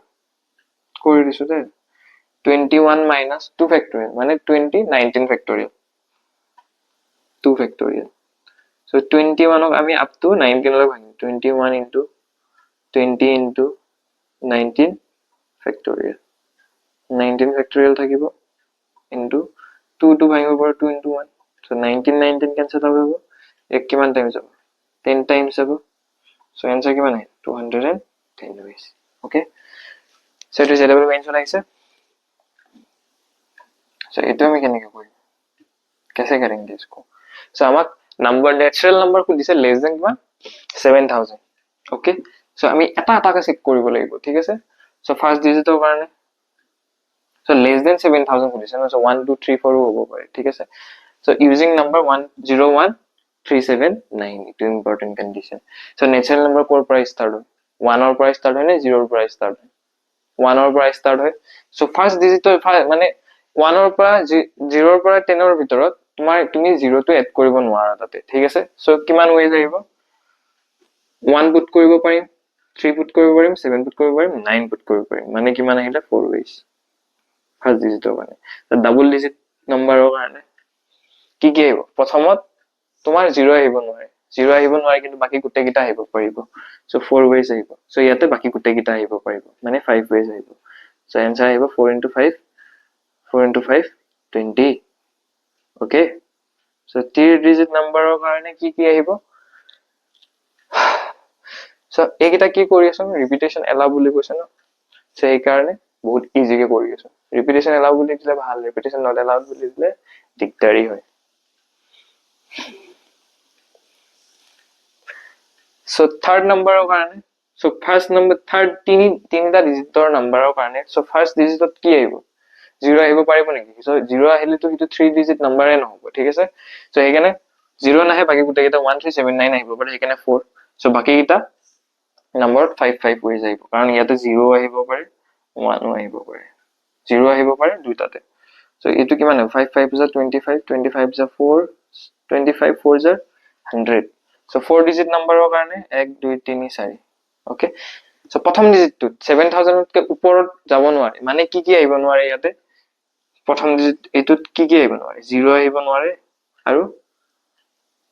কৰি দিছো দে 21 minus 2 factorial মানে 19 factorial 2 factorial so 21 ক আমি up to 19 লৈ ভাঙিম 21 into 20 into 19 factorial 19 factorial থাকিব into 2 to ভাঙিব পাৰো 2 into 1 so 19 cancel হ'ব এক কিমান টাইম যাব 10 times যাব so answer কিমান হয় 210 ways okay so এটা জেডব্লিউ মেনশন আহিছে so এটা আমি কেনেকৈ কৰিম कैसे करेंगे इसको so আমাক নাম্বার ন্যাচারাল নাম্বার কো দিছে লেস দেন কিমান 7000 okay so আমি এটা এটাকে চেক কৰিব লাগিব ঠিক আছে so ফাৰ্স্ট ডিজিটৰ কাৰণে so less than 7000 কো দিছে so 1 2 3 4 হ'ব পাৰে ঠিক আছে so using number 101379 it is important condition so natural number কৰ পৰা start হয় 1 ৰ পৰা start হয় নে 0 ৰ পৰা start হয় 1 ৰ পৰা start হয় so first digit মানে 1 ৰ পৰা 0 ৰ পৰা 10 ৰ ভিতৰত তুমি 0 টো এড কৰিব নোৱাৰা তাতে ঠিক আছে so কিমান ওয়েজ আহিব 1 পুট কৰিব পাৰিম 3 পুট কৰিব পাৰিম 7 পুট কৰিব পাৰিম 9 পুট কৰিব পাৰিম মানে কিমান আহিলে 4 ওয়েজ ফাৰ্স্ট ডিজিটৰ কাৰণে ডাবল ডিজিট নম্বৰৰ কাৰণে কি কি আহিব প্ৰথমত তোমাৰ 0 আহিব নোৱাৰে কিন্তু বাকি গুটে কিটা আহিব পাৰিব so 4 ways আহিব so ইয়াতে বাকি গুটে কিটা আহিব পাৰিব মানে 5 ways আহিব so answer আহিব 4 into 5 4 into 5 20 okay so 3 digit নম্বৰৰ কাৰণে কি কি আহিব so এইকেইটা কি কৰি আছো ৰিপিটেশন এলাউ বুলি কৈছে ন so এই কাৰণে বহুত ইজি কে কৰি আছো ৰিপিটেশন এলাউ বুলি দিলে ভাল ৰিপিটেশন নট এলাউড বুলি দিলে দিগদাৰি হয় so third number ৰ কাৰণে so first number third তিনিটা ডিজিটৰ নম্বৰৰ কাৰণে so first digitত কি আহিব 0 আহিব পাৰিব নেকি so 0 আহিলে তো হিটো 3 digit নম্বৰে নহব ঠিক আছে so হেকানে 0 নাহে বাকি গুটে কিটা 1379 আহিব পাৰে হেকানে 4 so বাকি কিটা নম্বৰত 55 হৈ যাইব কাৰণ ইয়াতে 0 আহিব পাৰে 1 আহিব পাৰে 0 আহিব পাৰে দুইটাতে so এটো কিমান হয় 5 5 is 25 25 is 4 25 4 is 100 so 4 digit নম্বৰৰ কাৰণে 1 2 3 4 okay so প্ৰথম ডিজিট টো 7000 কে ওপৰত যাব নোৱাৰে মানে কি কি আহিব নোৱাৰে ইয়াতে প্ৰথম ডিজিট এটোত কি কি আহিব নোৱাৰে 0 আহিব নোৱাৰে আৰু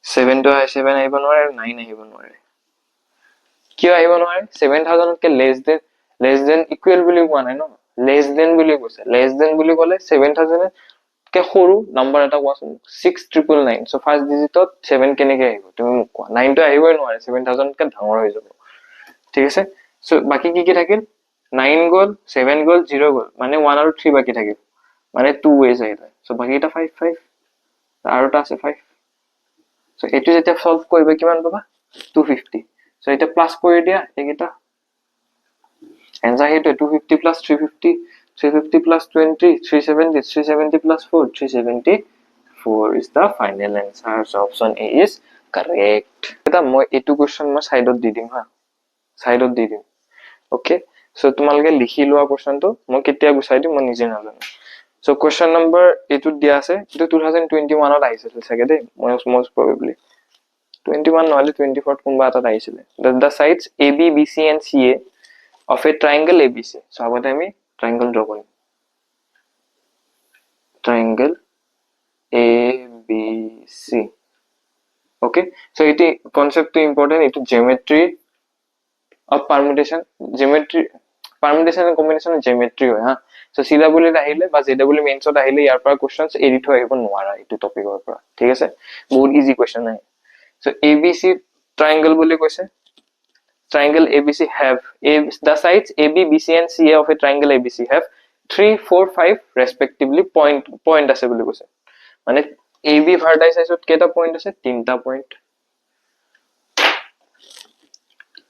7 to 7 আহিব নোৱাৰে আৰু 9 আহিব নোৱাৰে কিয় আহিব নোৱাৰে 7000 কে less than equal বুলি কোৱা নাই ন less than বুলি কৈছে less than বুলি ক'লে 7000 কে সৰু নাম্বাৰ এটা কোৱাচোন 6999 so ফাৰ্স্ট ডিজিটত 7 কেনেকৈ আহিব তুমি মোক কোৱা 9 টো আহিবই নোৱাৰে 7000 কে ডাঙৰ হৈ যাব ঠিক আছে so বাকি কি কি থাকিল 9 গল 7 গল 0 গল মানে 1 আৰু 3 বাকি থাকিল মানে 2 ways আহিলে so বাকি এটা 5 5 আৰু এটা আছে 5 so এটো যেতিয়া সলভ কৰিবা কিমান পাবা 250 so এটা প্লাস কৰি দিয়া এইটা answer here 250 plus 350 350 plus 20 370 370 plus 4 374 is the final answer so option A is correct এটা মই এটো কোৱেশ্চন মই সাইডত দি দিম হা সাইডত দি দিম okay so তোমালকে লিখি লোৱা কোৱেশ্চনটো মই কেতিয়া গুছাই দিম মই নিজে নাজানো so question number এটো দিয়া আছে এটো 2021 ত আহিছিল চাগে দে most probably 21 নহলে 24 কোনবা এটা আহিছিলে the sides AB BC and CA of a triangle ABC so আগতে আমি triangle draw কৰিম triangle ABC okay so it concept to important it geometry of permutation and combination of geometry হয় ha so CW আহিলে বা JW mains ত আহিলে ইয়াৰ পৰা questions edit হৈ আহিব নোৱাৰা এইটো টপিকৰ পৰা ঠিক আছে বহুত ইজি question নাই so ABC triangle বুলি কৈছে triangle ABC have the sides AB BC and CA of a triangle ABC have 3 4 5 respectively point আছে বুলি কৈছে মানে AB vertices ত কেটা পইণ্ট আছে তিনটা পইণ্ট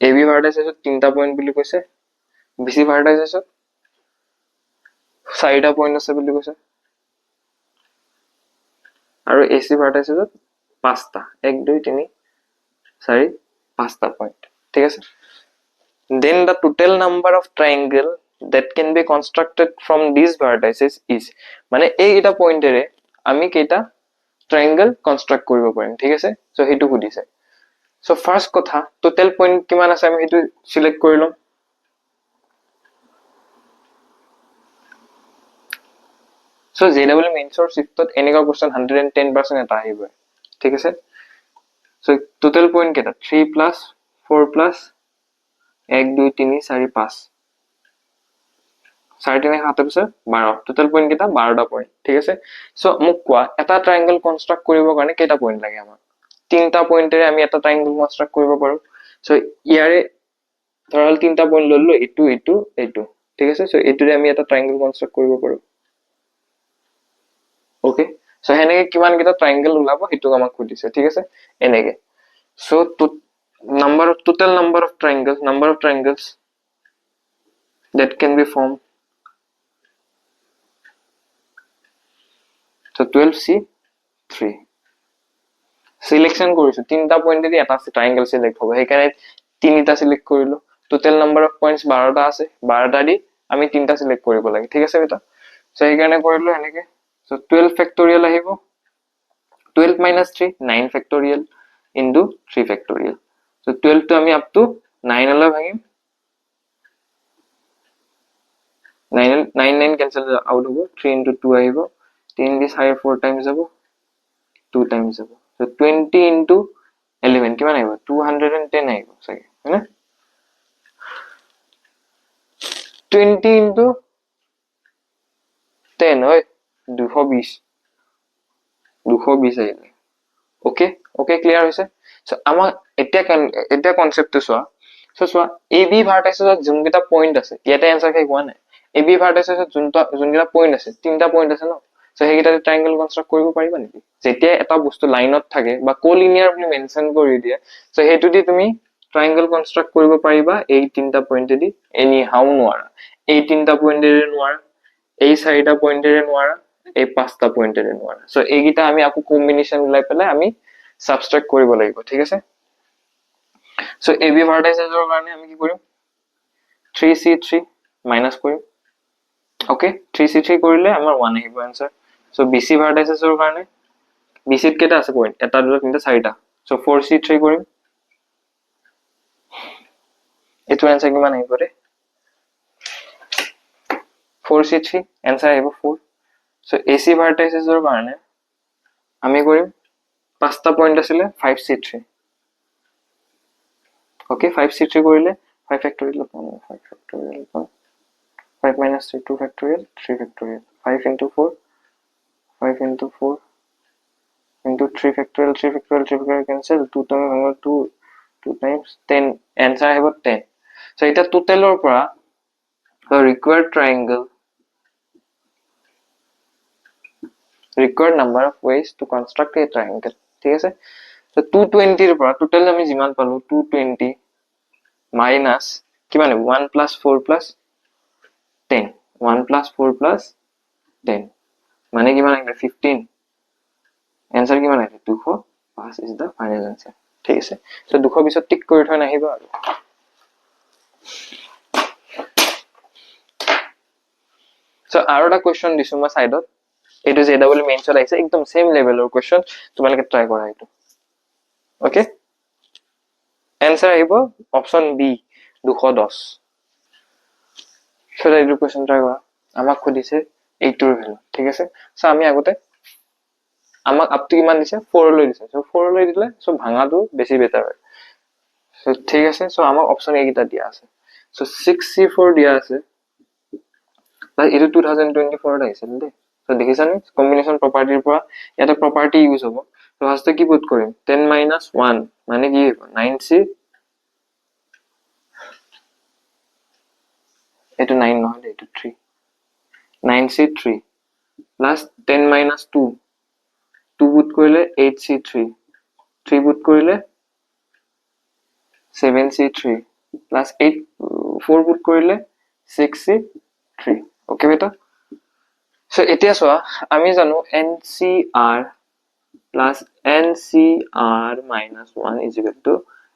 AB vertices ত তিনটা পইণ্ট বুলি কৈছে BC vertices ত চাৰিটা পইণ্ট আছে বুলি কৈছে আৰু AC vertices ত পাঁচটা 1 2 3 4 পাঁচটা পইণ্ট ঠিক আছে then the total number of triangle that can be constructed from these vertices is মানে এইটা পইণ্টেৰে আমি কেটা triangle construct কৰিব পাৰিম ঠিক আছে so হেতু খুদিছে so first কথা total point কিমান আছে আমি হেতু select কৰি লম so JW main source shiftত এনেকা question 110% এটা আহিব ঠিক আছে so total point কেটা 3 plus 4 plus 1 2 3 4 5 4 3 7 পিছে 12 total point কেটা 12টা point ঠিক আছে so মোক কোৱা এটা triangle construct কৰিব কাৰণে কেটা point লাগে আমাক তিনটা পইণ্টেৰে আমি এটা triangle construct কৰিব পাৰো so ইয়াৰে ধৰাল তিনটা পইণ্ট ললো এটো ঠিক আছে so এটোৰে আমি এটা triangle construct কৰিব পাৰো okay so হেনেকে কিমান কেটা triangle ওলাব হেতু আমাক খুদিছে ঠিক আছে এনেকে so total number of triangles that can be formed so 12C3 selection কৰিছো তিনটা পইণ্টে দি এটা triangle select হ'ব হেকাৰণে তিনিটা select কৰিলো total number of points 12টা আছে 12টা দি আমি তিনটা select কৰিব লাগে ঠিক আছে বেটা so হেকাৰণে কৰিলো এনেকে so 12 factorial আহিব 12 minus 3 9 factorial into 3 factorial so 12 to আমি up to 9 লৈ ভাগিম 9 cancel out হ'ব 3 into 2 আহিব 3 this higher 4 times যাব 2 times যাব so 20 into 11 কিমান আহিব 210 আহিব সৰি হয়নে 20 into 10 হয় 220 আহিলে okay clear হৈছে so আমাৰ এতিয়া concept টো চোৱা so চোৱা AB vertices যোনকেটা পইণ্ট আছে ইয়াতে आंसर কে কোৱা নাই AB vertices যোনকেটা পইণ্ট আছে তিনটা পইণ্ট আছে ন so হেগিটাতে triangle construct কৰিব পাৰিবা নেকি যেতিয়া এটা বস্তু লাইনত থাকে বা কোলিনিয়াৰ বুলি মেনশন কৰি দিয়ে so হেতু দি তুমি triangle construct কৰিব পাৰিবা এই তিনটা পইণ্টেদি এনি হাউ নোৱাৰা এই তিনটা পইণ্টেৰে নোৱাৰা এই চাৰিটা পইণ্টেৰে নোৱাৰা এই পাঁচটা পইণ্টেৰে নোৱাৰা so এইগিটা আমি আকো কম্বিনেশন উলাই পেলাই আমি সাবট্ৰাক্ট কৰিব লাগিব ঠিক আছে so AB vertices ৰ কাৰণে আমি কি কৰিম 3C3 minus কৰিম okay 3C3 কৰিলে আমাৰ 1 আহিব आंसर so BC vertices ৰ কাৰণে BC ত কেটা আছে পইণ্ট এটা দুটা তিনটা চাৰিটা so 4C3 কৰিম এটো आंसर কিমান আহিব ৰে 4C3 आंसर আহিব 4 so AC vertices ৰ কাৰণে আমি কৰিম পাঁচটা পইণ্ট আছিল 5C3 okay 5C3 কৰিলে 5 factorial 5 minus 3 2 factorial 3 factorial 5 into 4 5 into 4 into 3 factorial cancel 2 times 2 times 10 answer আহিব 10 so এটা totalৰ পৰা the required number of ways to construct a triangle ঠিক আছে so 220 ৰ পৰা total আমি যিমান পালো 220 minus কিমান 1 plus 4 plus 10 1 plus 4 plus 10 মানে কিমান আহিলে 15 आंसर কিমান আহিলে 205 is the final answer ঠিক আছে so 220 টিক কৰি থৈ নাহিব আৰু so আৰু এটা question দিছো মই সাইডত এটো JW মেইনছত আহিছে একদম সেম লেভেলৰ question তোমালোকে ট্ৰাই কৰা এটো okay এনসাৰ আহিব অপচন বি 210 সো এইটো কোৱেশ্চন ট্ৰাই কৰা আমাক খুদিছে এইটোৰ ভ্যালু ঠিক আছে সো আমি আগতে আমাক আপ টু কিমান দিছে 4 লৈ দিছে সো 4 লৈ দিলে সো ভাঙাটো বেছি বেটাৰ হয় সো ঠিক আছে সো আমাক অপচন এ কিটা দিয়া আছে সো 6c4 দিয়া আছে প্লাস এটো 2024 ত আহিছিল দে সো দেখিছানে কম্বিনেশন প্ৰপাৰ্টিৰ পৰা এটা প্ৰপাৰ্টি ইউজ হ'ব সো ফাৰ্স্টে কি পুট কৰিম 10 - 1 মানে কি 9c এটো 9 নহয় দে এটো 3 9c3 plus 10 - 2 2 পুট কৰিলে 8c3 3 পুট কৰিলে 7c3 plus 8 4 পুট কৰিলে 6c3 ওকে বেটা সো এতিয়া চোৱা আমি জানো NCR plus NCR minus 1 is equal to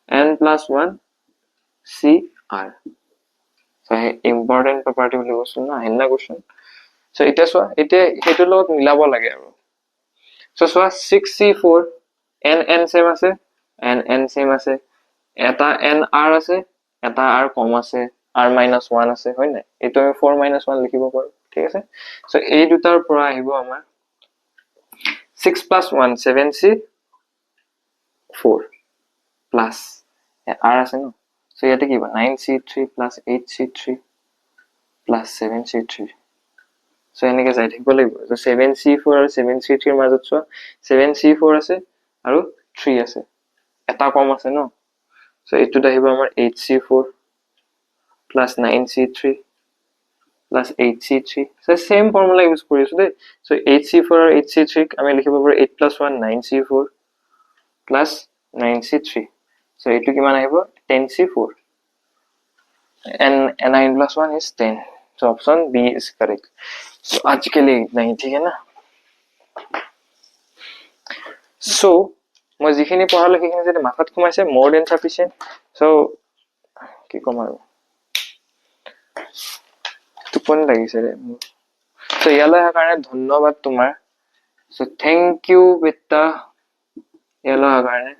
N plus 1 CR so important property বুলি কৈছো না হেনা কোৱেশ্চন সো এতিয়া চোৱা এতিয়া হেতু লগত মিলাব লাগে আৰু সো চোৱা 6c4 n সেম আছে n সেম আছে এটা nr আছে এটা r কম আছে r minus 1 আছে হয় না এটো আমি 4 minus 1 লিখিব পাৰো ঠিক আছে সো এই দুটাৰ পৰা আহিব আমাৰ 6 plus 1 7c 4 plus r আছে ন সো ইয়াতে কি হ'ব 9c3 plus 8c3 plus 7c3 so এনেকে যাই থাকিব লাগিব সো 7c4 আৰু 7c3 ৰ মাজত চোৱা 7c4 আছে আৰু 3 আছে এটা কম আছে ন সো এটোত আহিব আমাৰ 8c4 plus 9c3 plus 8c3 so same formula use কৰিছো দে so 8c4 আৰু 8c3 আমি লিখিব পাৰো 8 plus 1 9c4 plus 9c3 so এটো কিমান আহিব 10c4 and 9 plus 1 is 10 so option B is correct so आज के लिए इतना ही ठीक है ना so মই যিখিনি পঢ়ালো সেইখিনি যদি মাথাত কমাইছে more than sufficient so কি কম আৰু টোপনি লাগিছে ৰে so ইয়ালৈ কাৰণে ধন্যবাদ তোমাৰ so thank you বেটা ইয়ালৈ কাৰণে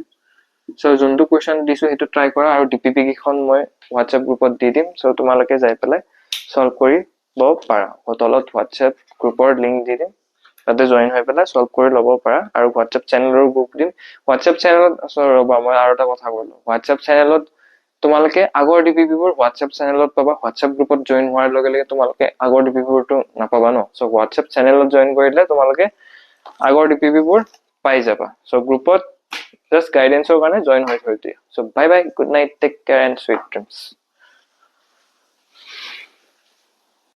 so যোনটো কোৱেশ্চন দিছো হেতু ট্ৰাই কৰা আৰু ডিপিপি কিখন মই WhatsApp গ্ৰুপত দি দিম so তোমালোকে যাই পেলাই সলভ কৰিব পাৰা তলত WhatsApp গ্ৰুপৰ লিংক দি দিম তাতে জয়েন হৈ পেলাই সলভ কৰি ল'ব পাৰা আৰু WhatsApp চেনেলৰ গ্ৰুপ দিম WhatsApp চেনেলত ৰবা মই আৰু এটা কথা কলো WhatsApp চেনেলত তোমালোকে আগৰ ডিপিপি বোৰ WhatsApp চেনেলত পাবা WhatsApp গ্ৰুপত জয়েন হোৱাৰ লগে লগে তোমালোকে আগৰ ডিপিপি বোৰটো নাপাবা ন সো WhatsApp চেনেলত জয়েন কৰিলে তোমালোকে আগৰ ডিপিপি বোৰ পাই যাবা সো গ্ৰুপত just guidance or join so bye bye good night take care and sweet dreams